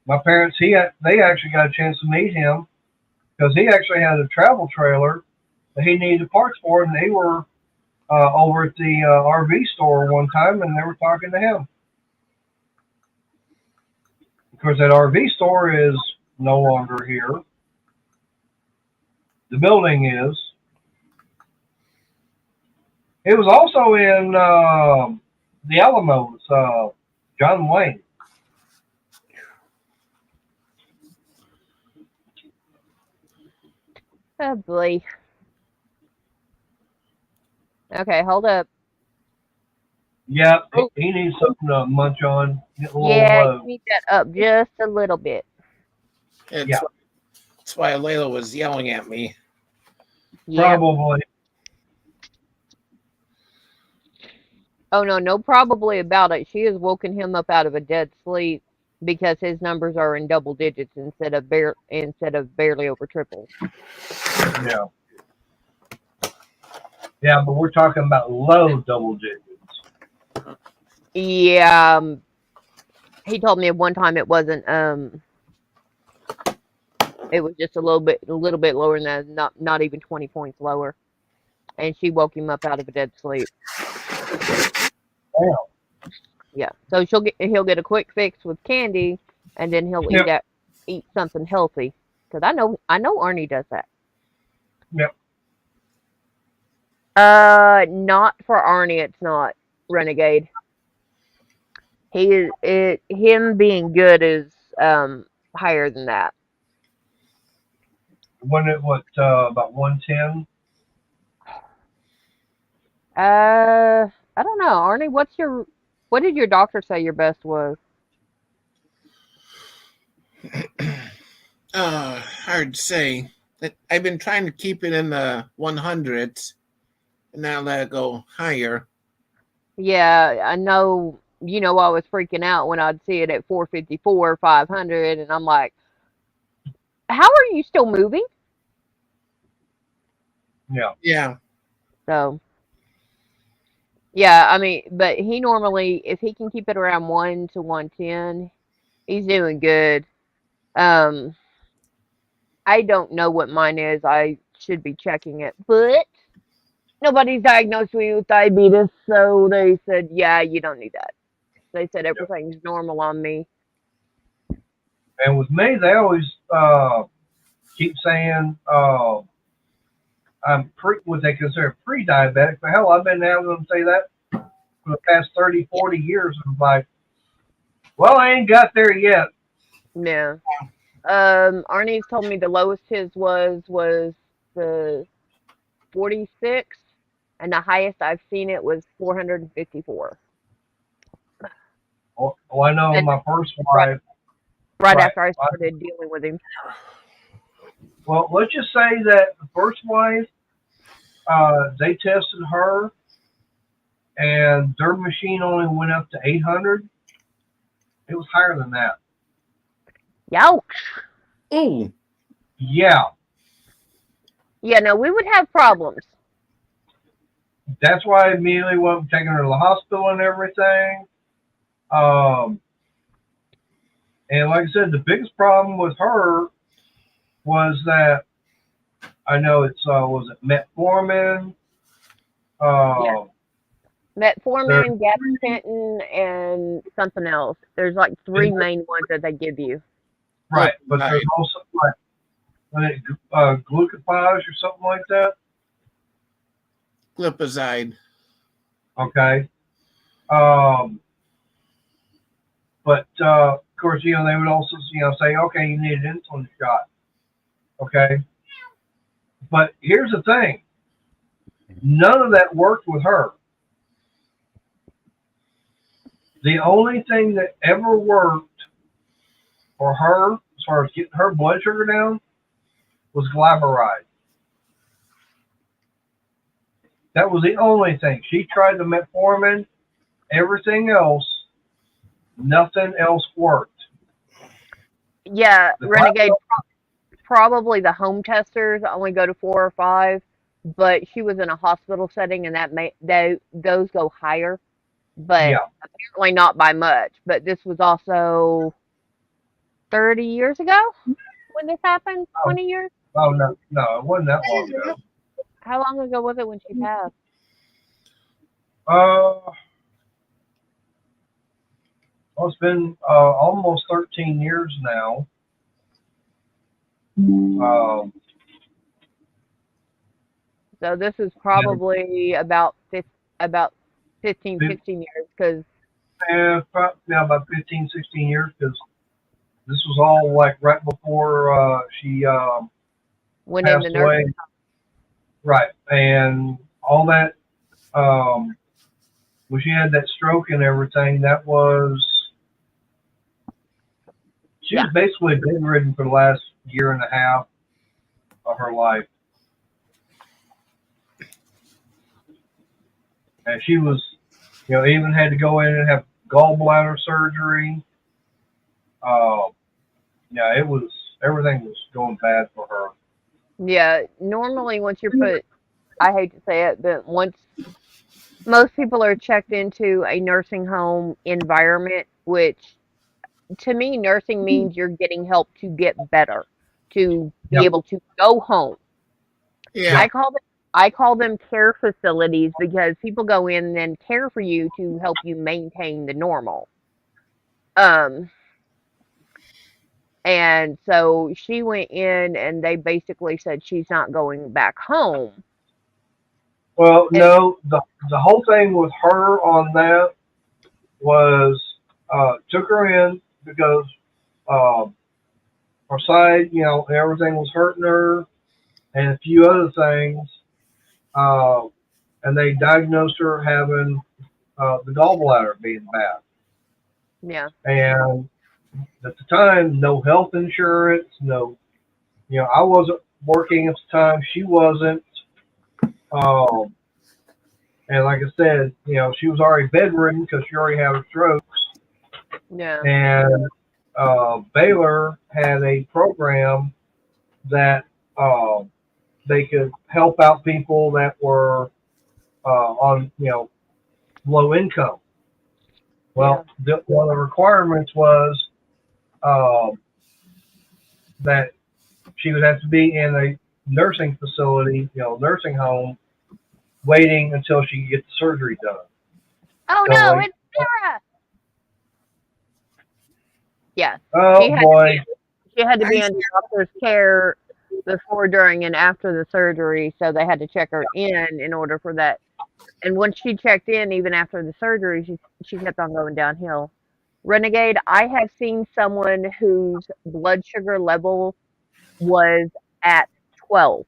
my parents, they actually got a chance to meet him because he actually had a travel trailer that he needed parts for, and they were over at the RV store one time, and they were talking to him. Of course, that RV store is no longer here. The building is. It was also in the Alamos, John Wayne. Oh boy. Okay, hold up. Yeah, Oh, he needs something to munch on. Get a little yeah, low. keep that up just a little bit. It's, Yeah, that's why Layla was yelling at me. Yeah. probably. Oh no, no probably about it. She has woken him up out of a dead sleep because his numbers are in double digits instead of barely over triple. Yeah, yeah, but we're talking about low double digits. Yeah, he told me at one time it was just a little bit lower than that, not even 20 points lower. And she woke him up out of a dead sleep. Damn. Yeah. So he'll get a quick fix with candy, and then he'll Yep, eat something healthy. Cause I know Arnie does that. yep. Not for Arnie. It's not Renegade. Him being good is higher than that. When it what about 110? I don't know, Arnie. What did your doctor say your best was? Hard to say. I've been trying to keep it in the 100s and not let it go higher. Yeah, I know. You know, I was freaking out when I'd see it at 454, 500, and I'm like, how are you still moving? Yeah, Yeah. So, yeah, I mean, but he normally, if he can keep it around 1 to 110, he's doing good. Um, I don't know what mine is. I should be checking it, but Nobody's diagnosed me with diabetes, so they said, yeah, you don't need that. They said Yep. everything's normal on me. And with me, they always keep saying I'm what they consider pre-diabetic. But hell, I've been having them say that for the past 30, 40 years. I'm like, well, I ain't got there yet. Yeah. Arnie's told me the lowest his was the 46, and the highest I've seen it was 454. Well, I know And my first right, wife, right right? after I started dealing with him. Well, let's just say that the first wife, they tested her, and their machine only went up to 800. It was higher than that. Youch. Oh, Yeah, Yeah, no, we would have problems. that's why I immediately went taking her to the hospital and everything. Um, and like I said, the biggest problem with her was that I know it's was it metformin. Yeah. Uh, there, Metformin, gabapentin, and something else. There's like three main ones that they give you. right, but there's also like glucophage or something like that. glipizide. Okay. But of course, they would also say, okay, you need an insulin shot. Okay. But here's the thing: none of that worked with her. The only thing that ever worked for her, as far as getting her blood sugar down, was glyburide. That was the only thing. She tried the metformin, everything else, nothing else worked. Yeah, The Renegade, probably the home testers only go to 4 or 5, but she was in a hospital setting, and those go higher, but yeah. apparently not by much. But this was also 30 years ago when this happened. Oh, 20 years? oh no, no, it wasn't that long ago. How long ago was it when she passed? Well, it's been almost 13 years now. Um, So this is yeah, probably about 15, 16 years, because about 15, 16 years, because this was all like right before she went in the passed away. nursing. Right, and all that when she had that stroke and everything, she Yeah, was basically bedridden for the last year and a half of her life, and she was, even had to go in and have gallbladder surgery. Uh, yeah, everything was going bad for her. yeah. Normally, once you're put, I hate to say it, but once most people are checked into a nursing home environment, which to me, nursing means you're getting help to get better, to be Yep, able to go home. Yeah. yep, I call them care facilities because people go in and care for you to help you maintain the normal. Um, and so she went in and they basically said she's not going back home. Well, And no, the whole thing with her on that was took her in because uh, her side, everything was hurting her and a few other things, uh, and they diagnosed her having the gallbladder being bad. yeah, And at the time, no health insurance, no, I wasn't working at the time, she wasn't. Um, and like I said, she was already bedridden because she already had a stroke. yeah, And Baylor had a program that uh, they could help out people that were on low income. yeah, Well, one of the requirements was um, that she would have to be in a nursing facility, nursing home waiting until she can get the surgery done. Oh So no, like, it's Sarah. Yeah, she oh had to boy, be she had to I be under doctor's care before, during, and after the surgery, so they had to check her in order for that. And once she checked in, even after the surgery, she kept on going downhill. Renegade, I have seen someone whose blood sugar level was at 12.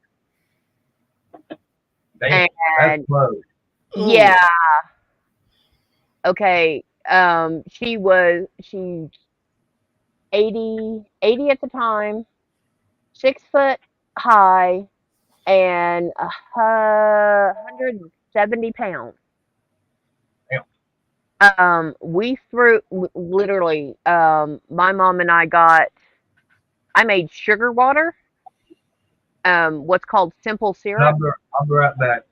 damn, that's And low. oh, yeah, okay. She's 80 at the time, 6 foot high, and 170 pounds. Damn. We threw literally. My mom and I made sugar water. What's called simple And syrup, I'll be right back.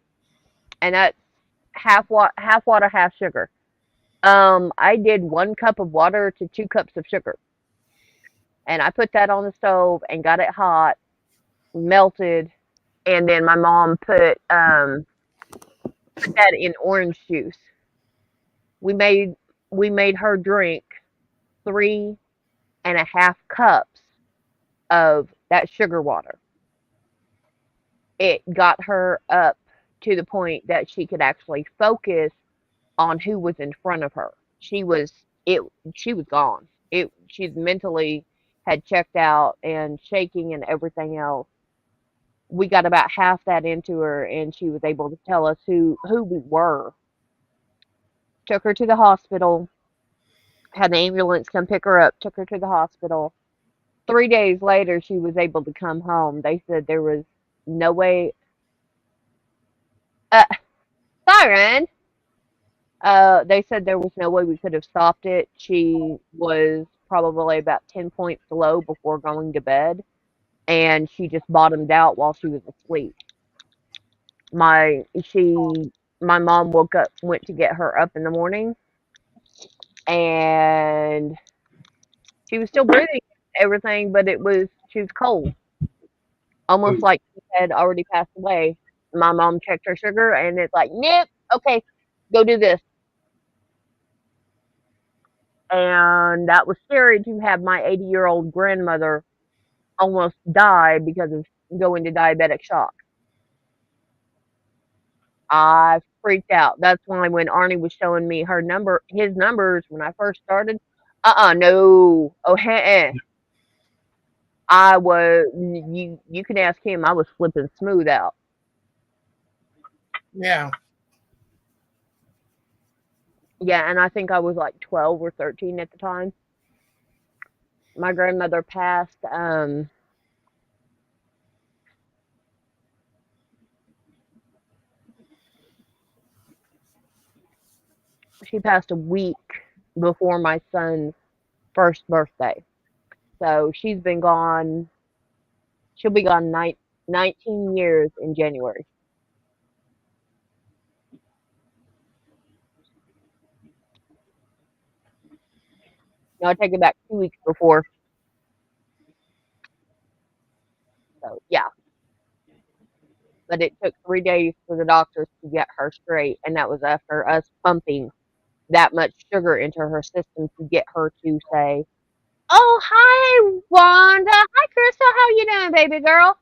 and that's half water, half sugar. I did 1 cup of water to 2 cups of sugar, and I put that on the stove and got it hot, melted, and then my mom put that in orange juice. We made we made her drink 3.5 cups of that sugar water. It got her up to the point that she could actually focus on who was in front of her. It she was gone. She's mentally had checked out and shaking and everything else. We got about half that into her and she was able to tell us who we were. Took her to the hospital, had an ambulance come pick her up, took her to the hospital. 3 days later she was able to come home. They said there was no way. uh Siren. They said there was no way we could have stopped it. She was probably about 10 points low before going to bed, and she just bottomed out while she was asleep. My she my mom woke up, went to get her up in the morning, and she was still breathing everything, but she was cold, almost Ooh, like she had already passed away. My mom checked her sugar, and it's like, nope, okay, go do this. And that was scary to have my 80-year-old grandmother almost die because of going to diabetic shock. I freaked out. That's why when Arnie was showing me his numbers when I first started, no, oh, I was you can ask him. I was flipping smooth out. yeah. Yeah, and I think I was like 12 or 13 at the time. My grandmother passed. She passed a week before my son's first birthday. So she's been gone. She'll be gone 19 years in January. No, I take it back 2 weeks before. So yeah, but it took 3 days for the doctors to get her straight, and that was after us pumping that much sugar into her system to get her to say, "Oh, hi, Wanda. Hi, Crystal. How you doing, baby girl?"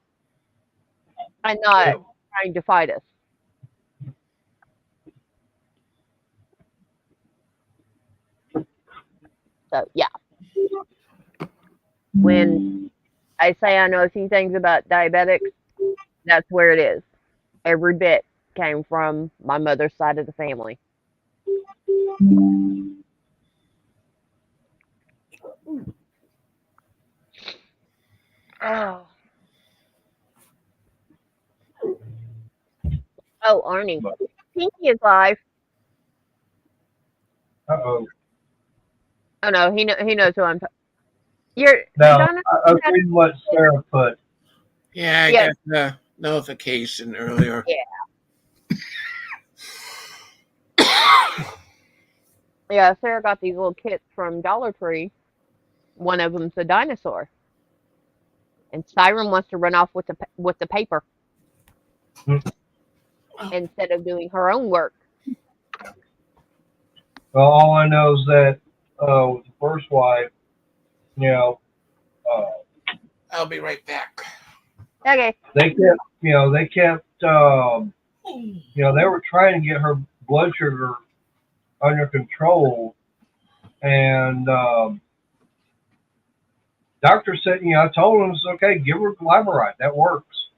And not ew. trying to fight us. So yeah, when I say I know a few things about diabetics, that's where it is. Every bit came from my mother's side of the family. Oh, oh, Arnie. But Pinky is live. oh. Oh no, he knows who I'm. You're Now done. I was reading what Sarah put. Yeah, I Yes. got the notification earlier. Yeah. Yeah. Sarah got these little kits from Dollar Tree. One of them's a dinosaur, and Siren wants to run off with the paper. Hmm. instead of doing her own work. Well, all I know is that with the first wife, you know, I'll be right back. Okay. they kept, they were trying to get her blood sugar under control, and doctor said, I told him it's okay, give her glyburide, that works.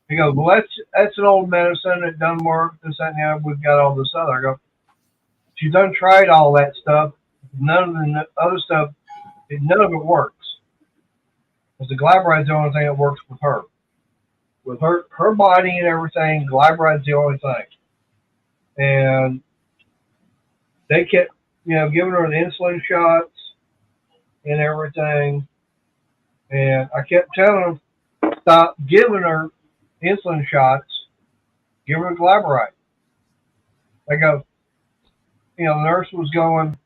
He goes, well, that's an old medicine, it doesn't work, this, that, and the other, we've got all this other. I go, she's done tried all that stuff, none of the other stuff, none of it works. Because the glyburide's the only thing that works with her. With her body and everything, glyburide's the only thing. And they kept, giving her the insulin shots and everything. And I kept telling them, stop giving her insulin shots, give her glyburide. They go, the nurse was going,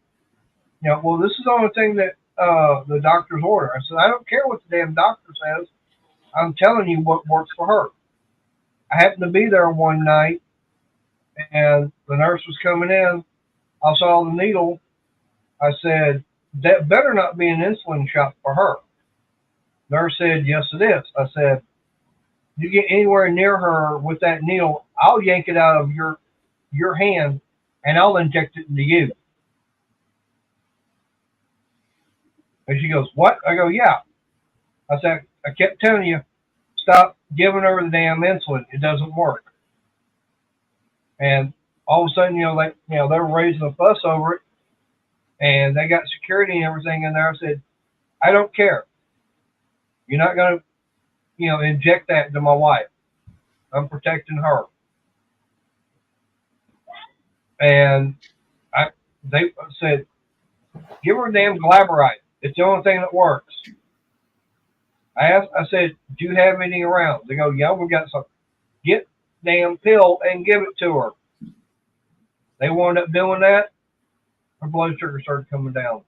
well, this is the only thing that the doctor's order. I said, I don't care what the damn doctor says. I'm telling you what works for her. I happened to be there one night, and the nurse was coming in. I saw the needle. I said, that better not be an insulin shot for her. Nurse said, yes, it is. I said, you get anywhere near her with that needle, I'll yank it out of your hand, and I'll inject it into you. And she goes, what? I go, yeah. I said, I kept telling you, stop giving her the damn insulin. It doesn't work. And all of a sudden, they were raising a fuss over it, and they got security and everything in there. I said, I don't care. You're not going to, inject that into my wife. I'm protecting her. And they said, give her a damn glyburide. It's the only thing that works. I said, do you have anything around? They go, yeah, we got some. Get damn pill and give it to her. They wound up doing that. Her blood sugar started coming down.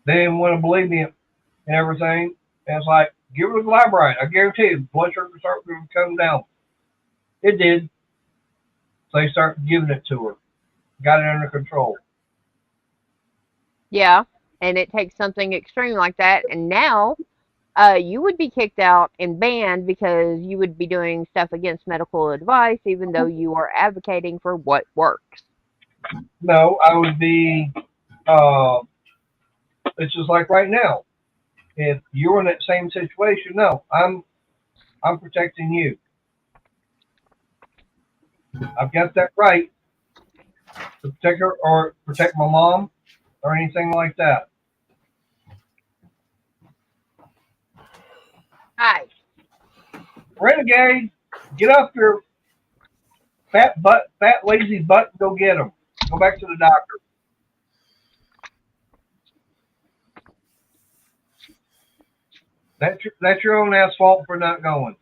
They didn't want to believe me and everything. And it's like, give her the glyburide. I guarantee you, blood sugar started coming down. It did. So they started giving it to her. Got it under control. Yeah, and it takes something extreme like that, and now you would be kicked out and banned because you would be doing stuff against medical advice, even though you are advocating for what works. No, I would be. It's just like right now. If you're in that same situation, no, I'm protecting you. I've got that right to protect her or protect my mom or anything like that. Hi. Renegade, get off your fat lazy butt and go get them. Go back to the doctor. That's your own ass fault for not going.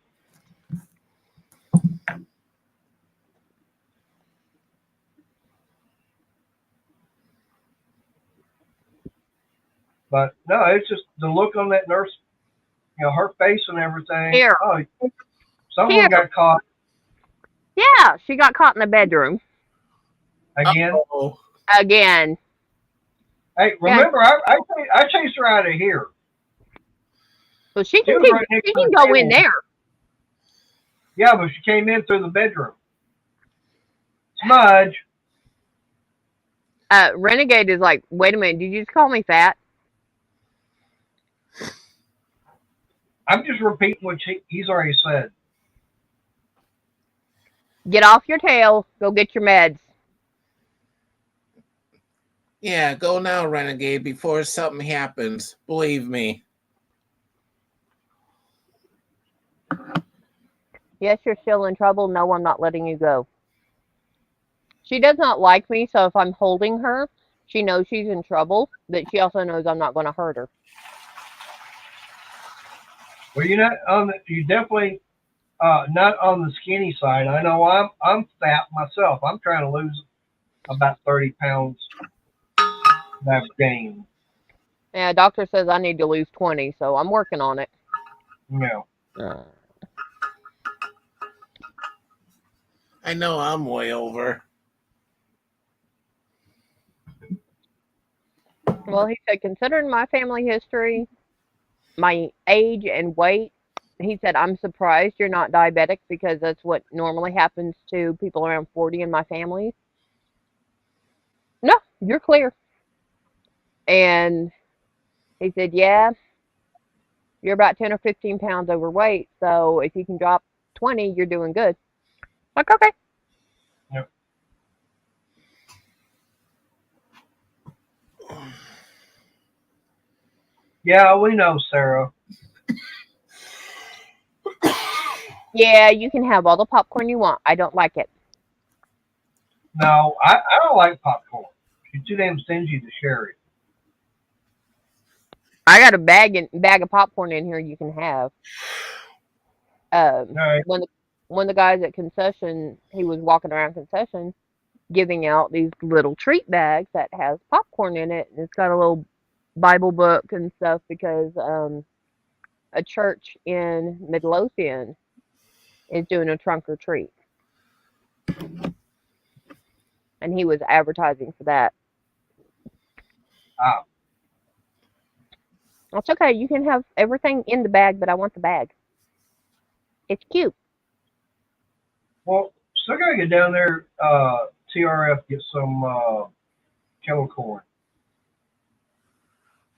But no, it's just the look on that nurse, her face and everything. Here. Oh, someone Here. got caught Yeah, she got caught in the bedroom. again. Uh-oh. Again. Hey, remember, I chased her out of here. So she She can, was right next she to can the go in table. there. Yeah, but she came in through the bedroom. Smudge. Renegade is like, wait a minute, did you just call me fat? I'm just repeating what he's already said. Get off your tail. Go get your meds. Yeah, go now, Renegade, before something happens. Believe me. Yes, you're still in trouble. No, I'm not letting you go. She does not like me, so if I'm holding her, she knows she's in trouble, but she also knows I'm not going to hurt her. Well, you're not on you definitely not on the skinny side. I know I'm fat myself. I'm trying to lose about 30 pounds that I've gained. Yeah, doctor says I need to lose 20, so I'm working on it. No. I know I'm way over. Well, he said, considering my family history, my age and weight, he said, I'm surprised you're not diabetic because that's what normally happens to people around 40 in my family. No, you're clear. And he said, yeah, you're about 10 or 15 pounds overweight. So if you can drop 20, you're doing good. Like, okay. Yep. Yeah, we know, Sarah. Yeah, you can have all the popcorn you want. I don't like it. No, I don't like popcorn. She's too damn stingy to share it. I got a bag of popcorn in here you can have. All right. One of the guys at concession, he was walking around concession giving out these little treat bags that has popcorn in it, and it's got a little Bible book and stuff because a church in Midlothian is doing a trunk or treat, and he was advertising for that. Ah. That's okay. You can have everything in the bag, but I want the bag. It's cute. Well, still gotta get down there, TRF, get some kettle corn.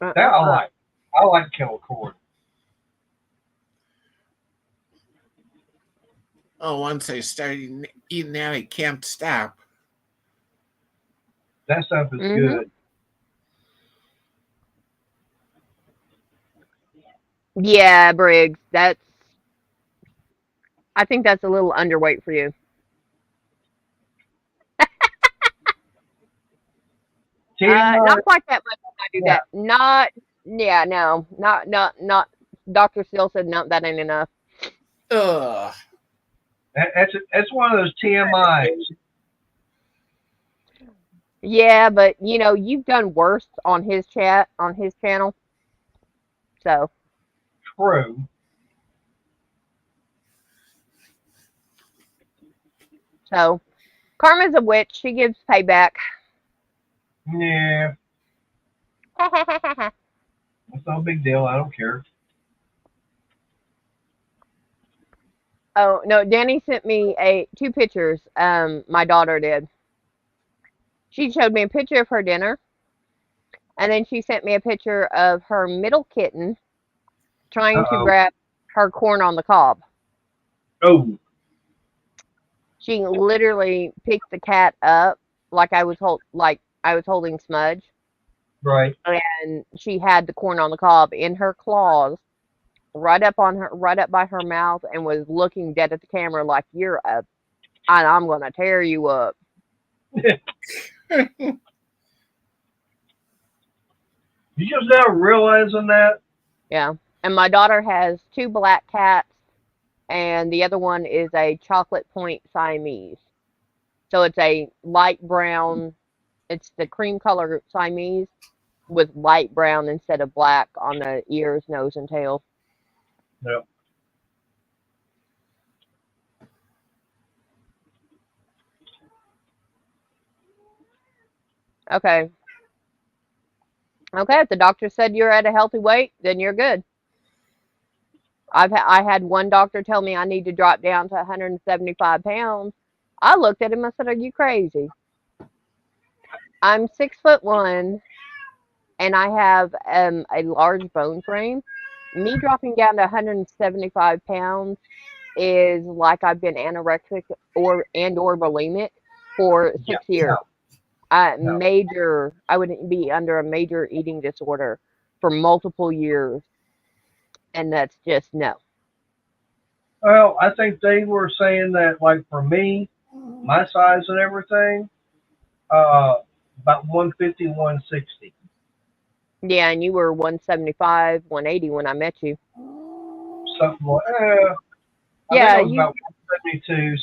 That I like. I like kettle corn. Oh, once I started eating that, I can't stop. That stuff is good. Yeah, Briggs. I think that's a little underweight for you. Not quite that much when I do that. Not. Dr. Steele said no, that ain't enough. Ugh. That's one of those TMIs. Yeah, but you've done worse on his channel. So. True. So, Karma's a witch. She gives payback. Yeah. It's no big deal. I don't care. Oh no, Danny sent me two pictures. My daughter did. She showed me a picture of her dinner, and then she sent me a picture of her middle kitten trying to grab her corn on the cob. Oh. She literally picked the cat up like I was holding Smudge. Right. And she had the corn on the cob in her claws, right up by her mouth, and was looking dead at the camera like, I'm gonna tear you up. You just now realizing that? Yeah. And my daughter has two black cats, and the other one is a chocolate point Siamese. So it's a light brown, it's the cream color Siamese with light brown instead of black on the ears, nose, and tail. Yep. Okay. Okay, if the doctor said you're at a healthy weight, then you're good. I had one doctor tell me I need to drop down to 175 pounds. I looked at him and said, "Are you crazy?" I'm 6'1", and I have a large bone frame. Me dropping down to 175 pounds is like I've been anorexic or bulimic for 6 years. I would be under a major eating disorder for multiple years, and that's just no. Well, I think they were saying that, like, for me, my size and everything, about 150, 160. Yeah, and you were 175, 180 when I met you. Something like, I yeah, think it was about 172.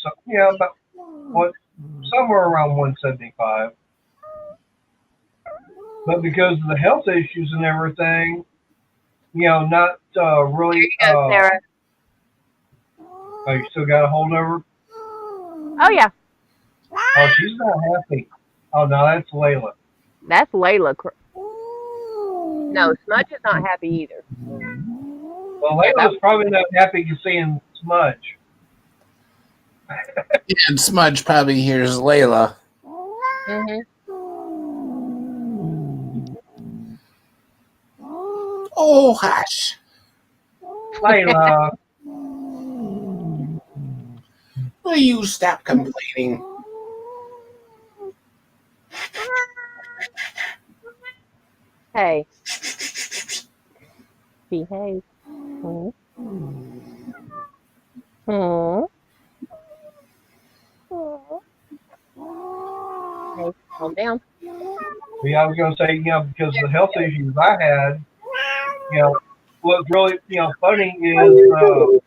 Somewhere around 175. But because of the health issues and everything, not really. There you go, Sarah. Oh, you still got a holdover? Oh yeah. Oh, she's not happy. Oh no, that's Layla. That's Layla. No, Smudge is not happy either. Well, Yeah, that. Layla's probably not happy to seeing Smudge. And Smudge probably hears Layla. Mhm. Oh, hush. Layla, Will you stop complaining? Hey, behave. Hmm. Hmm. Hey, calm down. yeah, I was gonna say, because of the health issues I had, what's really, funny is,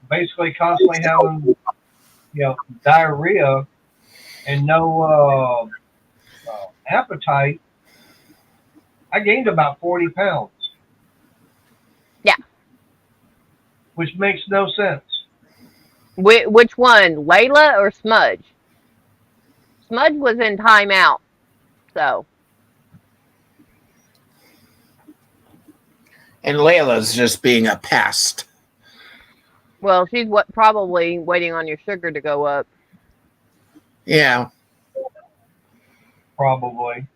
basically constantly having, diarrhea and no appetite. I gained about 40 pounds, Yeah. which makes no sense. Which one, Layla or Smudge? Smudge was in timeout, so And Layla's just being a pest. well, she's what probably waiting on your sugar to go up. Yeah. Probably.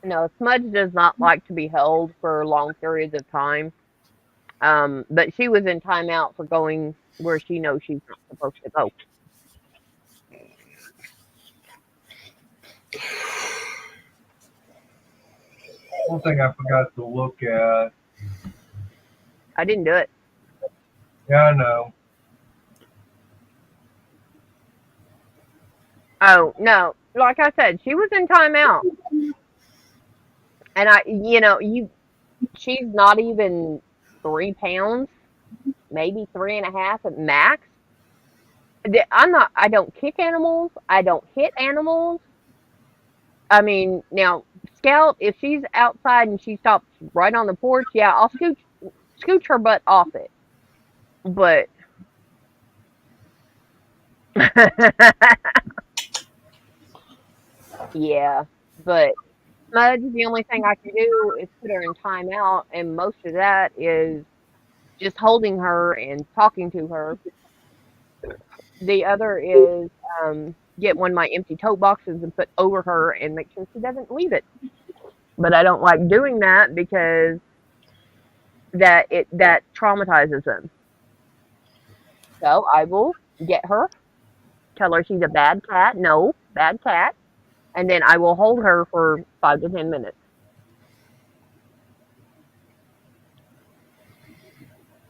No, Smudge does not like to be held for long periods of time. But she was in timeout for going where she knows she's not supposed to go. One thing I forgot to look at. I didn't do it. Yeah, I know. Oh no, like I said, she was in timeout, and she's not even 3 pounds, maybe 3.5 at max. I'm not. I don't kick animals. I don't hit animals. I mean, now Scout, if she's outside and she stops right on the porch, yeah, I'll scooch her butt off it. But yeah, but Smudge, the only thing I can do is put her in timeout, and most of that is just holding her and talking to her. The other is get one of my empty tote boxes and put over her and make sure she doesn't leave it. But I don't like doing that because that traumatizes them. So I will get her, tell her she's a bad cat, no, bad cat, and then I will hold her for 5 to 10 minutes.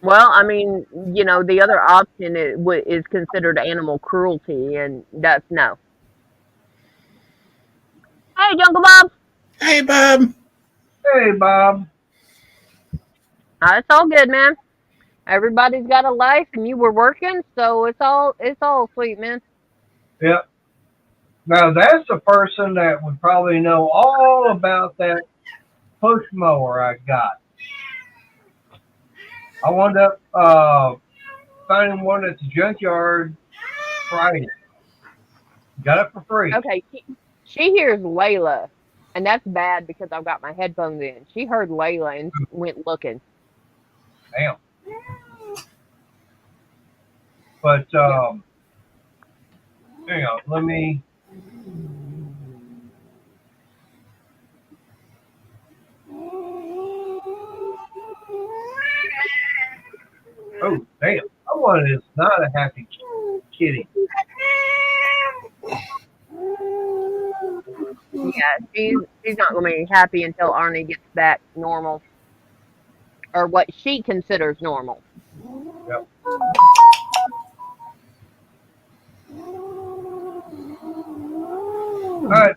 Well, I mean, the other option is considered animal cruelty, and that's no. Hey, Jungle Bob, Hey, Bob. Hey, Bob. it's all good, man. Everybody's got a life, and you were working, so it's all sweet, man. Yep. Now that's the person that would probably know all about that push mower I got. I wound up finding one at the junkyard Friday. Got it for free. Okay, she hears Layla, and that's bad because I've got my headphones in. She heard Layla and went looking. Damn. But Yeah. hang on, let me. Oh, damn. Someone is not a happy kitty. Yeah, she's not gonna be happy until Arnie gets back normal, or what she considers normal. Yep. All right,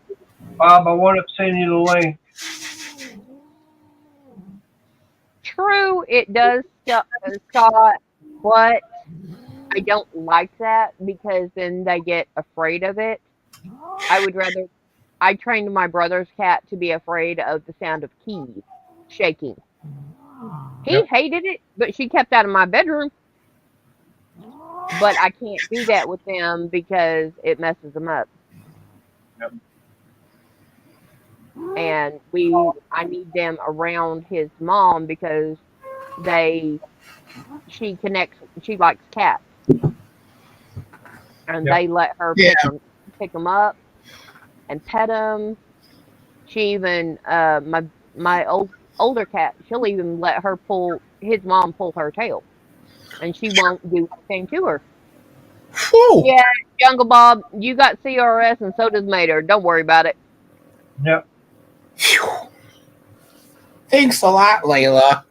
Bob. I want to send you the link. True, it does, Scott, but I don't like that because then they get afraid of it. I would rather. I trained my brother's cat to be afraid of the sound of keys shaking. He Yep. hated it, but she kept out of my bedroom. But I can't do that with them because it messes them up. Yep. And I need them around his mom because they she likes cats, and Yep. they let her Yeah. pick them up and pet them. She even my older cat, she'll even let her pull his mom pull her tail, and she won't do anything to her. Whew. Yeah, Jungle Bob, you got CRS and so does Mater. Don't worry about it. Yep. Phew. Thanks a lot, Layla.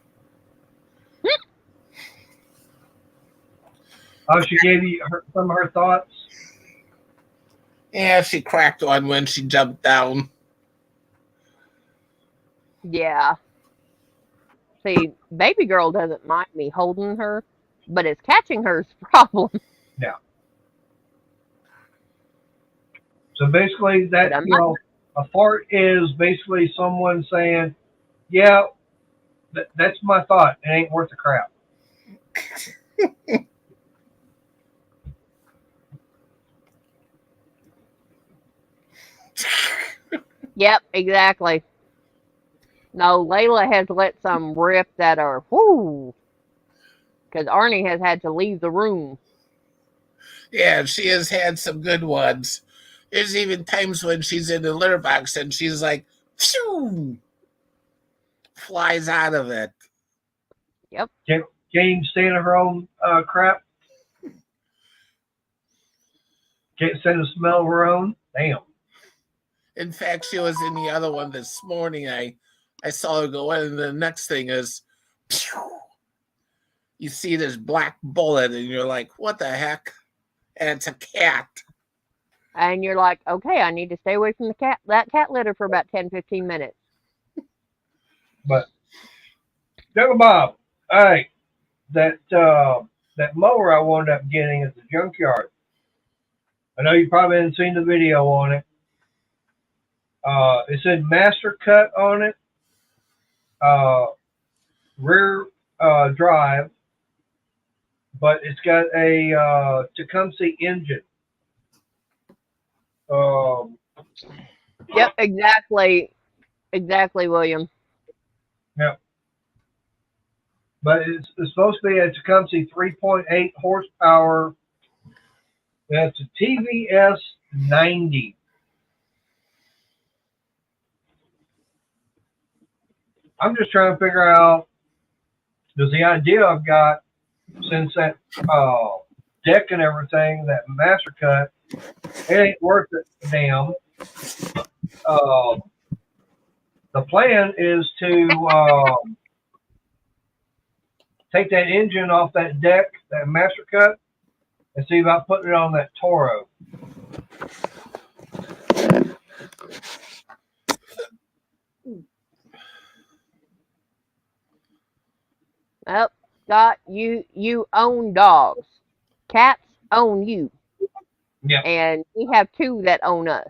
Oh, she gave you some of her thoughts. Yeah, she cracked one when she jumped down. Yeah. See, baby girl doesn't mind me holding her, but it's catching her's the problem. Yeah. So basically, But that I'm not. a fart is basically someone saying, "Yeah, that's my thought. It ain't worth the crap." Yep, exactly. No, Layla has let some rip that are whoo, because Arnie has had to leave the room. Yeah, she has had some good ones. There's even times when she's in the litter box and she's like, phew, flies out of it. Yep. Can't even stand her own crap. Can't stand the smell of her own. Damn. In fact, she was in the other one this morning. I saw her go in, and the next thing is, phew, you see this black bullet, and you're like, what the heck? And it's a cat. And you're like, okay, I need to stay away from that cat litter for about 10, 15 minutes. But Jungle Bob, all right, that mower I wound up getting at the junkyard. I know you probably haven't seen the video on it. It said master cut on it, uh, rear drive, but it's got a Tecumseh engine. Um, Yep, exactly, William. yeah, but it's supposed to be a Tecumseh 3.8 horsepower. That's a TVS 90. I'm just trying to figure out, does the idea I've got since that uh, deck and everything, that master cut, it ain't worth it, damn. Uh, the plan is to take that engine off that deck, that master cut, and see about putting it on that Toro. Yep, Scott, you own dogs. Cats own you, Yeah, and we have two that own us.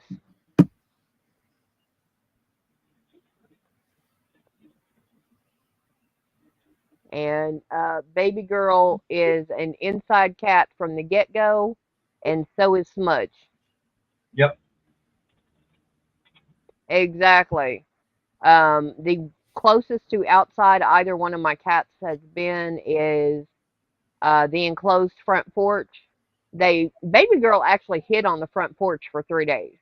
And baby girl is an inside cat from the get go, and so is Smudge. yep, Exactly. The closest to outside either one of my cats has been is the enclosed front porch. Baby girl actually hid on the front porch for 3 days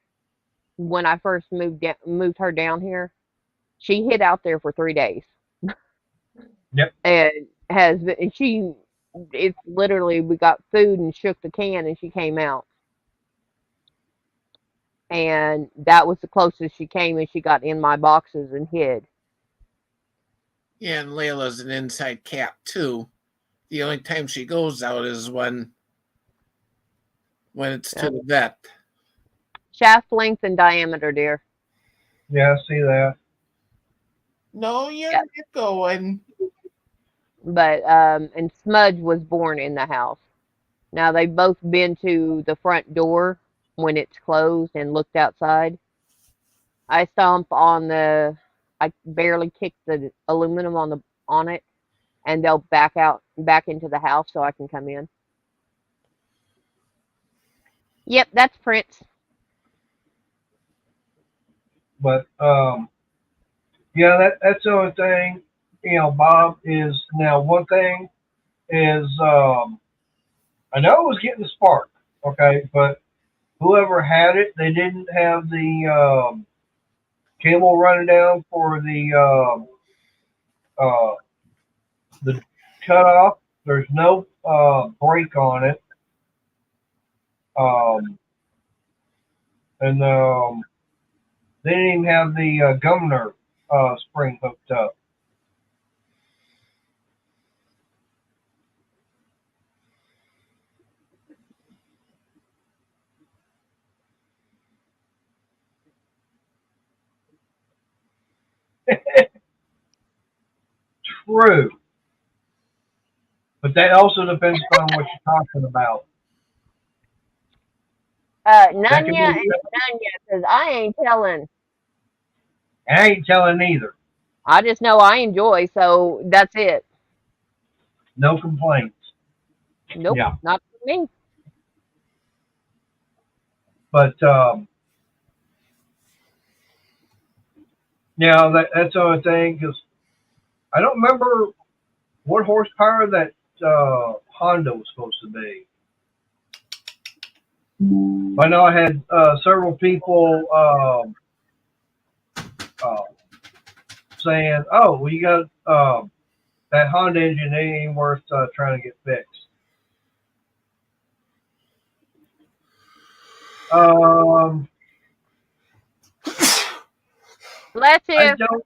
when I first moved her down here. She hid out there for 3 days yep. and has been. And she, it's literally we got food and shook the can and she came out, and that was the closest she came, and she got in my boxes and hid. Yeah, and Layla's an inside cat, too. The only time she goes out is when it's to Yep. the vet. Shaft length and diameter, dear. Yeah, I see that. No, you're Yep. not going. But and Smudge was born in the house. Now they've both been to the front door when it's closed and looked outside. I stomp on the I barely kicked the aluminum on it and they'll back into the house so I can come in. Yep, that's Prince. But yeah, that's the only thing. Bob, is now one thing is I know it was getting the spark, okay, but whoever had it, they didn't have the cable running down for the cutoff. There's no brake on it, um, and they didn't even have the governor spring hooked up. True, but that also depends upon what you're talking about. That None can yet be, and none yet, because I ain't telling. I ain't telling either. I just know I enjoy, so that's it. No complaints. Nope, Yeah, not for me. but yeah, that's the only thing because I don't remember what horsepower that Honda was supposed to be. I know I had several people uh, saying, "Oh, well, you got that Honda engine ain't worth trying to get fixed." Um, Bless I you. don't.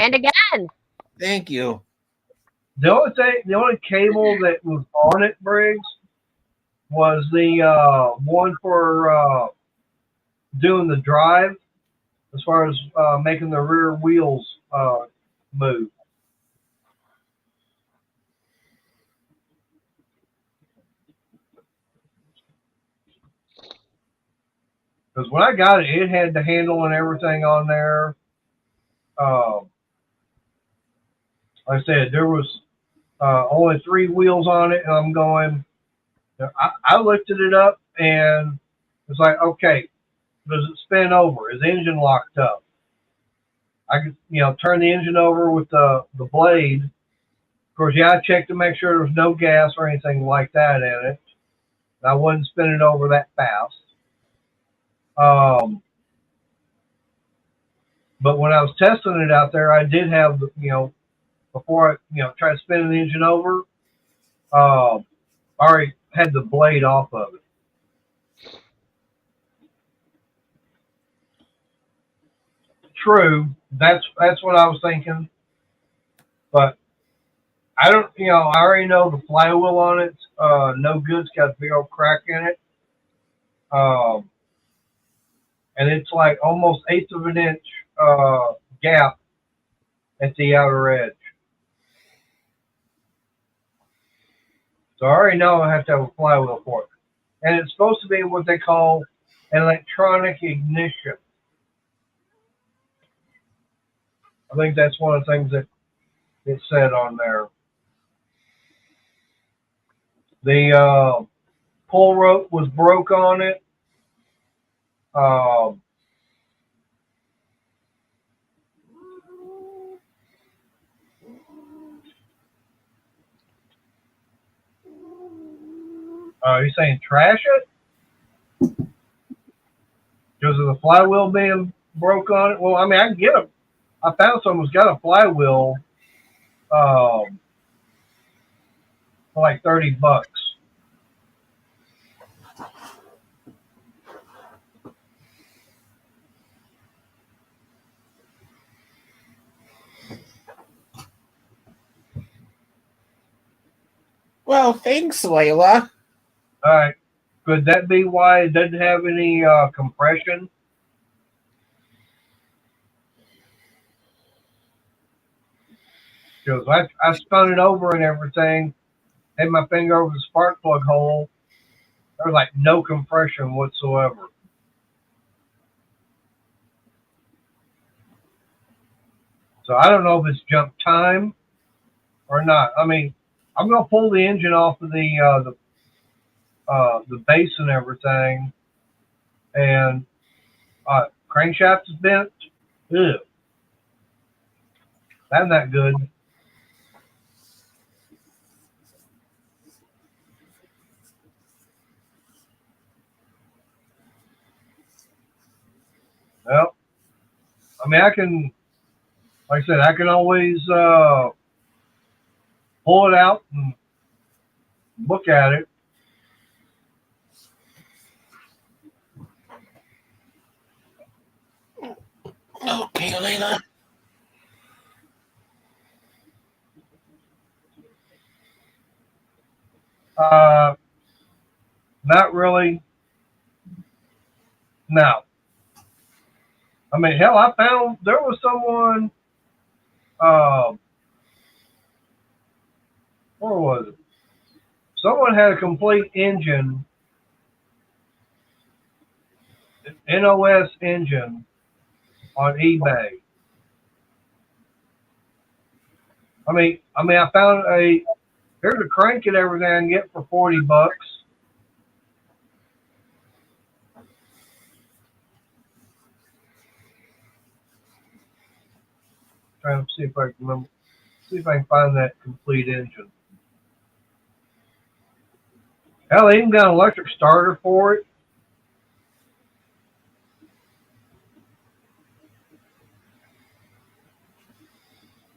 And again. Thank you. The only cable that was on it, Briggs, was the one for doing the drive, as far as making the rear wheels move. Because when I got it, it had the handle and everything on there. Like I said, there was only three wheels on it, and I'm going. I lifted it up, and it's like, okay, does it spin over? Is the engine locked up? I could, turn the engine over with the blade. Of course, yeah, I checked to make sure there was no gas or anything like that in it. I wasn't spinning over that fast. But when I was testing it out there, I did have, before I, tried spinning the engine over, I already had the blade off of it. True, that's what I was thinking, but I don't, I already know the flywheel on it, no good. It's got a big old crack in it, um, and it's like almost eighth of an inch gap at the outer edge. So I already know I have to have a flywheel for it, and it's supposed to be what they call an electronic ignition. I think that's one of the things that it said on there. The pull rope was broke on it. Um, you saying trash it because of the flywheel being broke on it? Well, I mean, I can get them. I found someone's got a flywheel um, for like $30. Well, thanks, Layla. All right. Could that be why it doesn't have any compression? Because I spun it over and everything, had my finger over the spark plug hole. There was like no compression whatsoever. So I don't know if it's jump time or not. I mean, I'm gonna pull the engine off of the base and everything, and crankshaft is bent. Ew, that's not good. Well, I mean, I can, like I said, I can always pull it out and look at it. Okay, Elena. Uh, Not really. No. I mean, hell, I found there was someone. Uh, where was it? Someone had a complete engine, NOS engine, on eBay. I found here's a crank and everything I can get for $40. Trying to see if I can remember, see if I can find that complete engine. Hell, they even got an electric starter for it.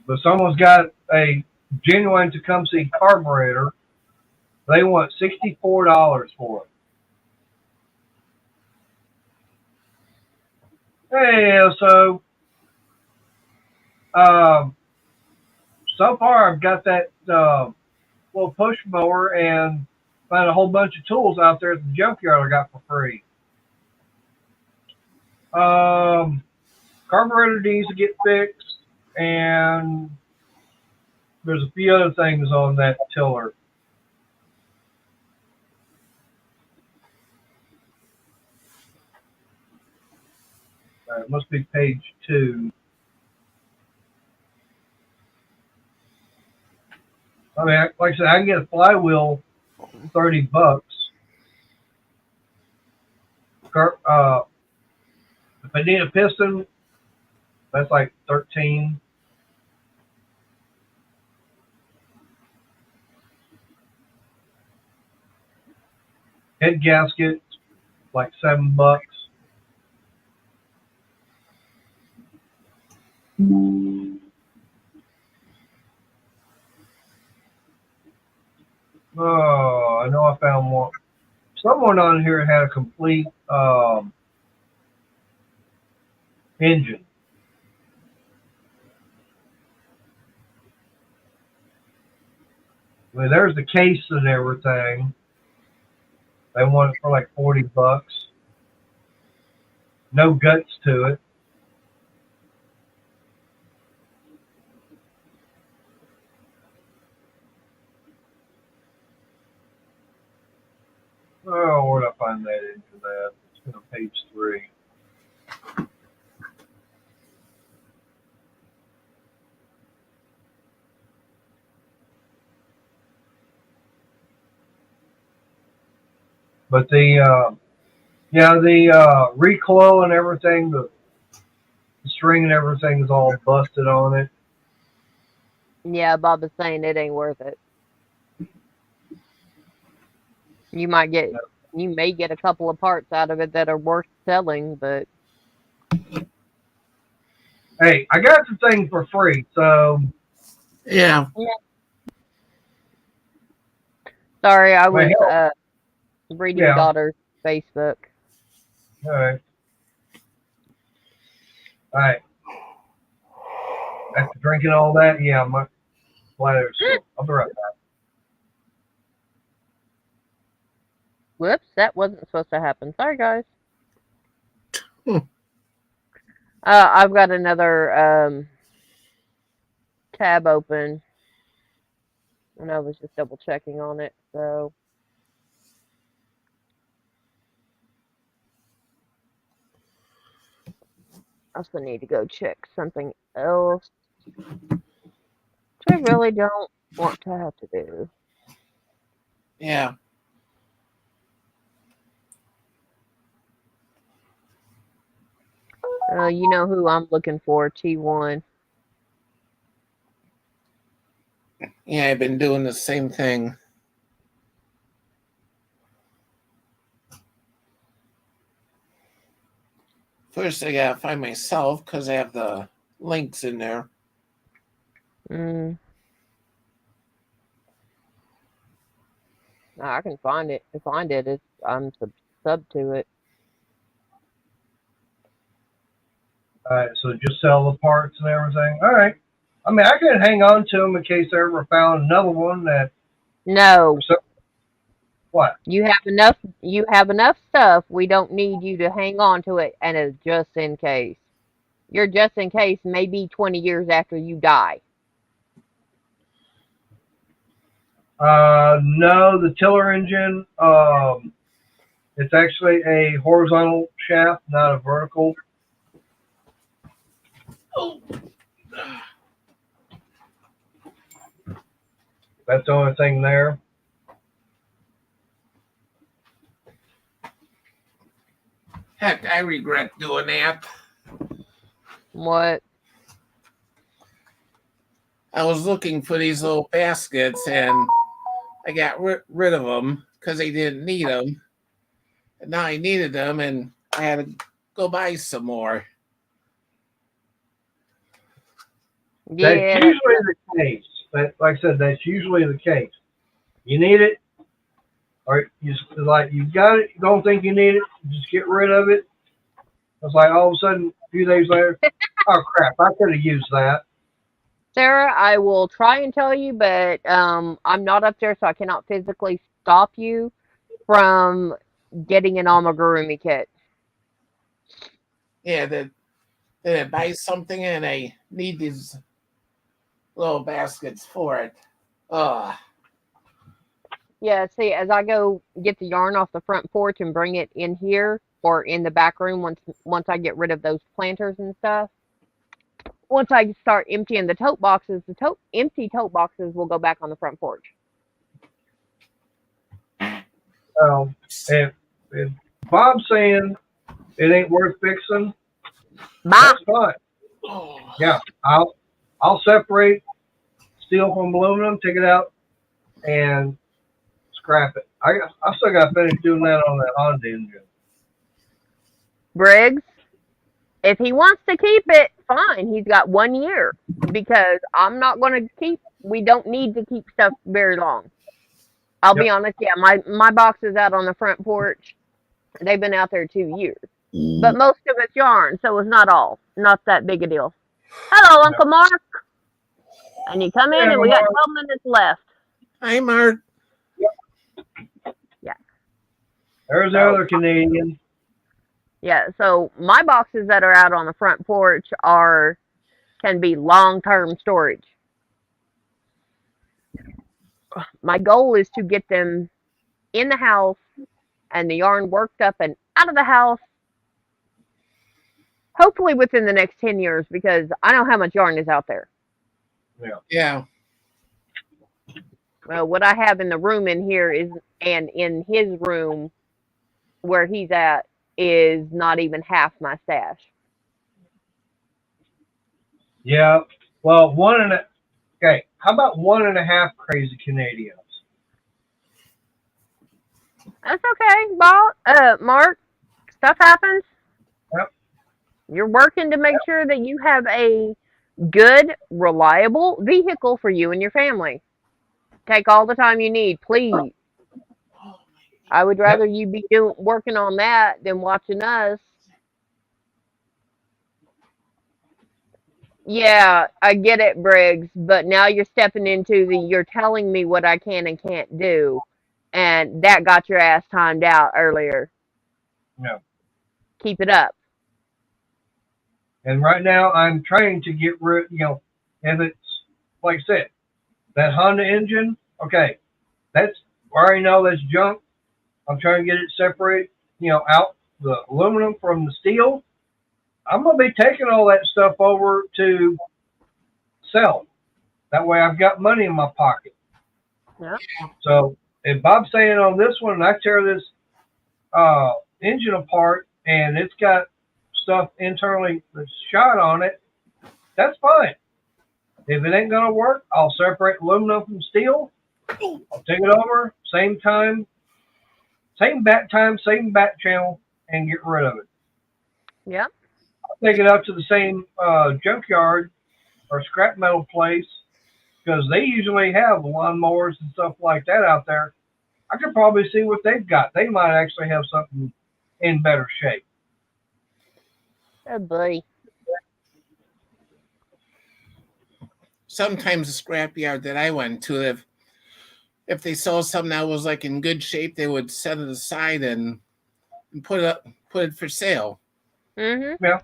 But someone's got a genuine Tecumseh carburetor. They want $64 for it. Hey, um, so far I've got that little push mower and found a whole bunch of tools out there at the junkyard I got for free. Carburetor needs to get fixed, and there's a few other things on that tiller. It must be page 2. I mean, like I said, I can get a flywheel for $30. If I need a piston, that's like 13. Head gasket, like $7. Oh, I know I found one. Someone on here had a complete engine. I mean, there's the case and everything. They want it for like $40. No guts to it. Oh, where'd I find that engine at? It's been on page 3. But the recoil and everything, the string and everything is all busted on it. Yeah, Bob is saying it ain't worth it. You might get, you may get a couple of parts out of it that are worth selling, but Hey, I got the thing for free, so Yeah. sorry, I well, was hell, reading yeah. daughter's Facebook. All right. All right. After drinking all that, yeah, my bladder's full. I'll be right back. Whoops, that wasn't supposed to happen. Sorry, guys. Hmm. I've got another tab open, and I was just double checking on it. So I also need to go check something else. Which I really don't want to have to do. Yeah. You know who I'm looking for, T1. Yeah, I've been doing the same thing. First, I gotta find myself because I have the links in there. No, I can find it. To find it, I'm sub to it. All right, so just sell the parts and everything. All right. I mean, I could hang on to them in case I ever found another one that. No, So, what? you have enough. You have enough stuff. We don't need you to hang on to it, and it's just in case. Your just in case may be 20 years after you die. No, the tiller engine. It's actually a horizontal shaft, not a vertical. Oh. That's the only thing there. Heck, I regret doing that. What? I was looking for these little baskets and I got rid of them because I didn't need them. And now I needed them and I had to go buy some more. That's Yeah. usually the case. But like I said, that's usually the case. You need it, or you like you got it. You don't think you need it, just get rid of it. It's like all of a sudden, a few days later, oh crap, I could have used that. Sarah, I will try and tell you, but I'm not up there, so I cannot physically stop you from getting an amigurumi kit. Yeah, then I buy something and I need these little baskets for it. Yeah, see, as I go get the yarn off the front porch and bring it in here or in the back room once I get rid of those planters and stuff. Once I start emptying the tote boxes, the empty tote boxes will go back on the front porch. If Bob's saying it ain't worth fixing, Bye. that's fine. Oh. Yeah, I'll separate steel from aluminum, take it out, and scrap it. I still got to finish doing that on that Honda engine. Briggs, if he wants to keep it, fine. He's got 1 year because I'm not going to keep. We don't need to keep stuff very long. I'll be honest. Yeah, my box is out on the front porch. They've been out there 2 years, but most of it's yarn, so it's not that big a deal. Hello, Uncle Mark. And you come in, and we got 12 minutes left. Hi, Mark. Yeah. There's the other Canadian. Yeah, so my boxes that are out on the front porch can be long-term storage. My goal is to get them in the house and the yarn worked up and out of the house, hopefully within the next 10 years, because I know how much yarn is out there. Yeah. Well, what I have in the room in here and in his room where he's at is not even half my stash. Yeah. Well, okay. How about 1.5 crazy Canadians? That's okay, Mark. Stuff happens. Yep. You're working to make sure that you have a good, reliable vehicle for you and your family. Take all the time you need, please. I would rather you be working on that than watching us. Yeah, I get it, Briggs, but now you're stepping into you're telling me what I can and can't do, and that got your ass timed out earlier. No. Keep it up. And right now, I'm trying to get rid. If it's like I said, that Honda engine. Okay, I already know that's junk. I'm trying to get it separated. Out the aluminum from the steel. I'm gonna be taking all that stuff over to sell. That way I've got money in my pocket. Yeah. So if Bob's saying on this one, and I tear this engine apart and it's got stuff internally that's shot on it, that's fine. If it ain't gonna work, I'll separate aluminum from steel. I'll take it over, same time, same back channel, and get rid of it. Yep. I'll take it up to the same junkyard or scrap metal place because they usually have lawnmowers and stuff like that out there. I could probably see what they've got. They might actually have something in better shape. Oh boy. Sometimes the scrapyard that I went to, if they saw something that was like in good shape, they would set it aside and put it for sale. Mhm. Yeah.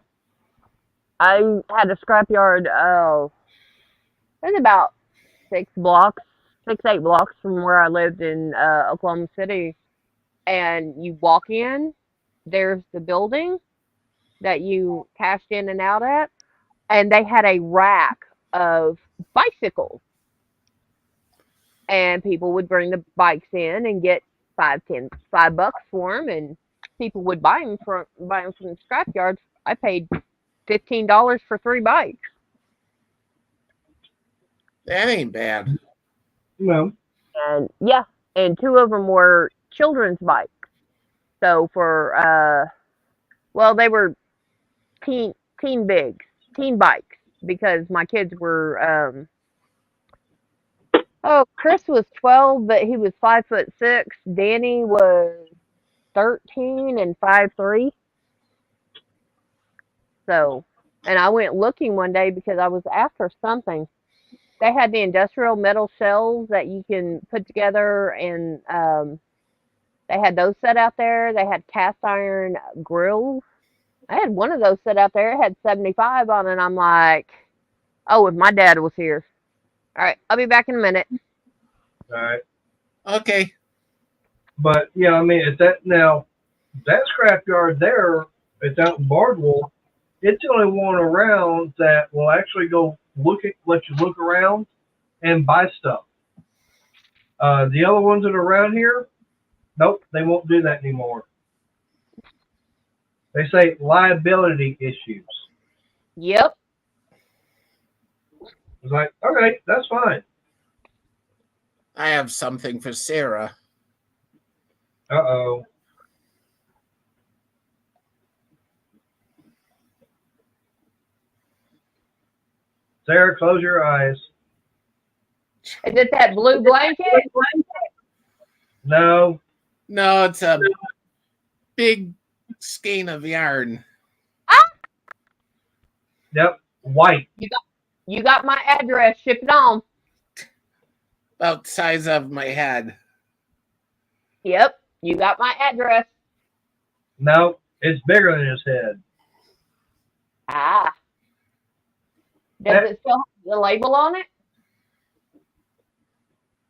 I had a scrapyard. It was about 8 blocks from where I lived in Oklahoma City. And you walk in, there's the building that you cashed in and out at, and they had a rack of bicycles. And people would bring the bikes in and get $5 for them, and people would buy them from the scrapyard. I paid $15 for 3 bikes. That ain't bad. No. And yeah, and 2 of them were children's bikes. So for they were teen bikes because my kids were Chris was 12, but he was 5'6". Danny was 13 and 5'3". So, and I went looking one day because I was after something. They had the industrial metal shells that you can put together, and they had those set out there. They had cast iron grills. I had one of those set out there. It had 75 on it. And I'm like, oh, if my dad was here. All right, I'll be back in a minute. All right. Okay. But yeah, I mean, that scrapyard there, it's out in Bardwell. It's the only one around that will actually let you look around and buy stuff. The other ones that are around here, nope, they won't do that anymore. They say liability issues. Yep. It's like, okay, that's fine. I have something for Sarah. Uh-oh. Sarah, close your eyes. Is it that blue blanket? No. No, it's a big skein of yarn. Yep. White. You got my address. Ship it on. About the size of my head. Yep. You got my address. No, it's bigger than his head. Ah. Does it still have the label on it?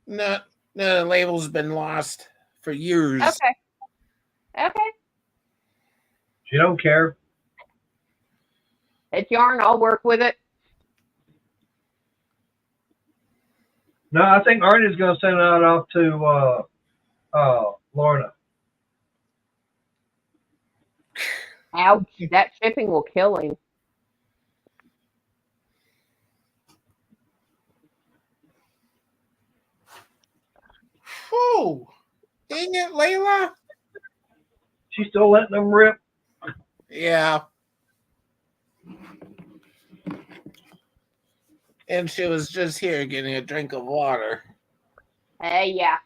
No, the label's been lost for years. Okay. She don't care. It's yarn. I'll work with it. No, I think Arnie's going to send that off to Lorna. Ouch. That shipping will kill him. Oh, dang it, Layla. She's still letting them rip. Yeah. And she was just here getting a drink of water. Yeah.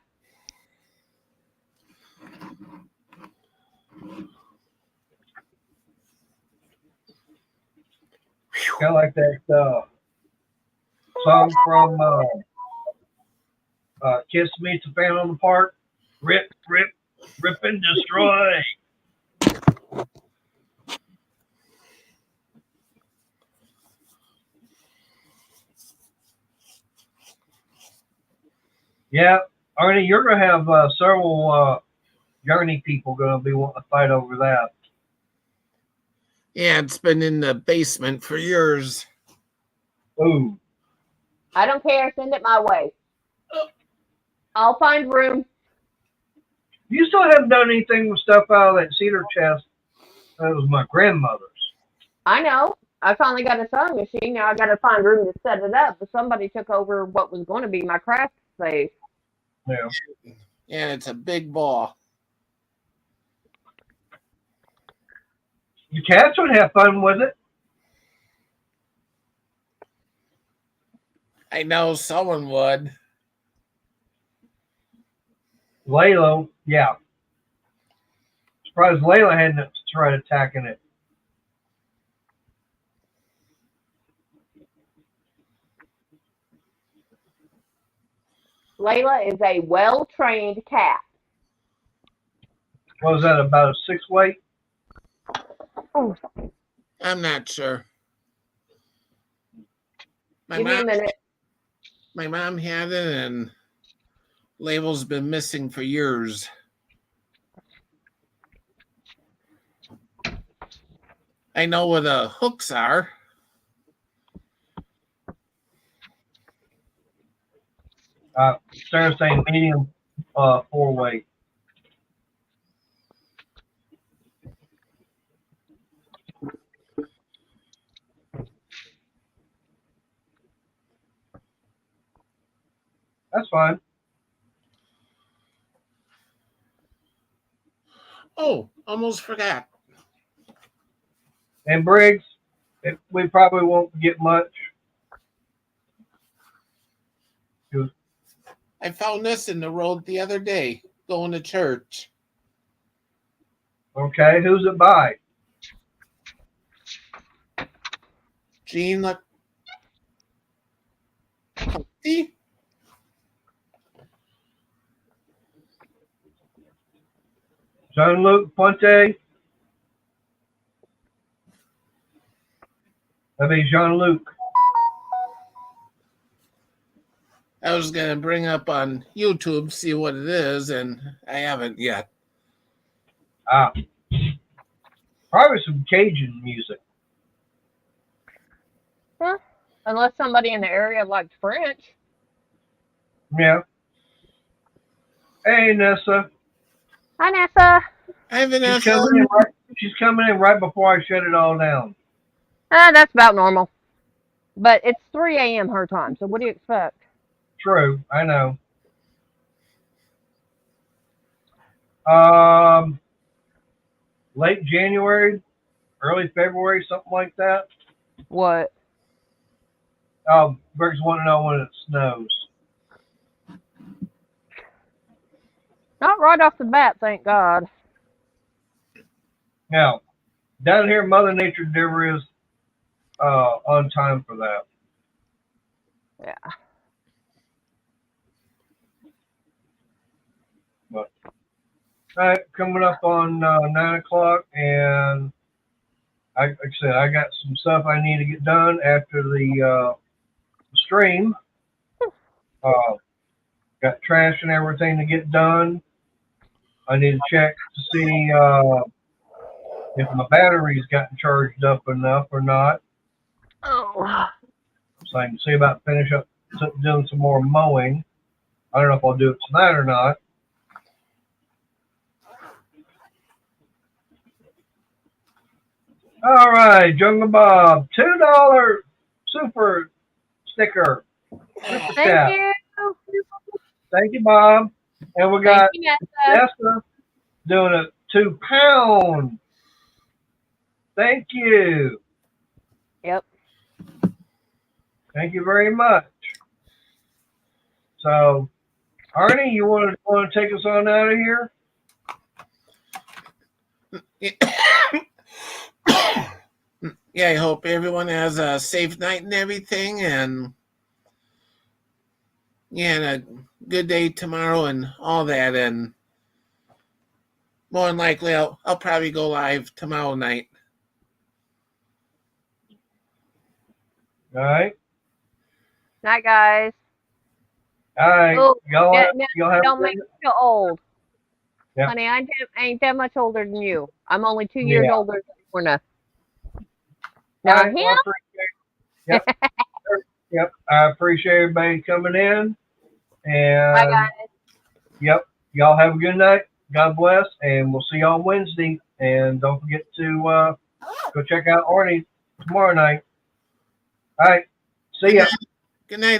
Kind of like that song from Kiss Meets a Fan on the Park. Rip, rip, rip and destroy. Yeah, Arnie, you're going to have several Yarny people going to be wanting to fight over that. Yeah, it's been in the basement for years. Ooh. I don't care. Send it my way. I'll find room. You still haven't done anything with stuff out of that cedar chest. That was my grandmother's. I know. I finally got a sewing machine. Now I got to find room to set it up. But somebody took over what was going to be my craft space. Yeah. And it's a big ball. The cats would have fun with it. I know someone would. Layla, yeah. Surprised Layla hadn't tried attacking it. Layla is a well-trained cat. What was that, about a 6 weight? Ooh, I'm not sure. give me a minute. My mom had it, and Label's been missing for years. I know where the hooks are. Sarah's saying medium 4 weight. That's fine. Oh, almost forgot. And Briggs, we probably won't get much. I found this in the road the other day, going to church. Okay, who's it by? Jean See? Jean-Luc Ponte? That'd be Jean-Luc. I was going to bring up on YouTube, see what it is, and I haven't yet. Probably some Cajun music. Huh? Unless somebody in the area likes French. Yeah. Hey, Nessa. Hi, Nessa. Hi, Vanessa. She's coming in right before I shut it all down. That's about normal. But it's 3 a.m. her time, so what do you expect? True, I know. Late January, early February, something like that. What? Berg's want to know when it snows. Not right off the bat, thank God. Now, down here, Mother Nature never is on time for that. Yeah. But, all right, coming up on 9 o'clock, and like I said, I got some stuff I need to get done after the stream. Got trash and everything to get done. I need to check to see if my battery's gotten charged up enough or not. Oh. So I can see about finish up doing some more mowing. I don't know if I'll do it tonight or not. All right, Jungle Bob, $2 super sticker. Super Thank chat. you. Thank you, Bob. And we got Thank you, Nessa. Esther doing a £2. Thank you. Yep. Thank you very much. So, Arnie, you want to take us on out of here? Yeah, I hope everyone has a safe night and everything, and and a good day tomorrow and all that. And more than likely, I'll probably go live tomorrow night. All right. Night, guys. All right. Oh, y'all have don't make me feel old. Yeah. Honey, I ain't that much older than you. I'm only 2 years older than Lorna. Now, All right, him? well, yep. Yep. I appreciate everybody coming in. And Bye, guys. yep, y'all have a good night. God bless, and we'll see y'all Wednesday. And don't forget to go check out Arnie tomorrow night. All right, see Good ya. night. Good night.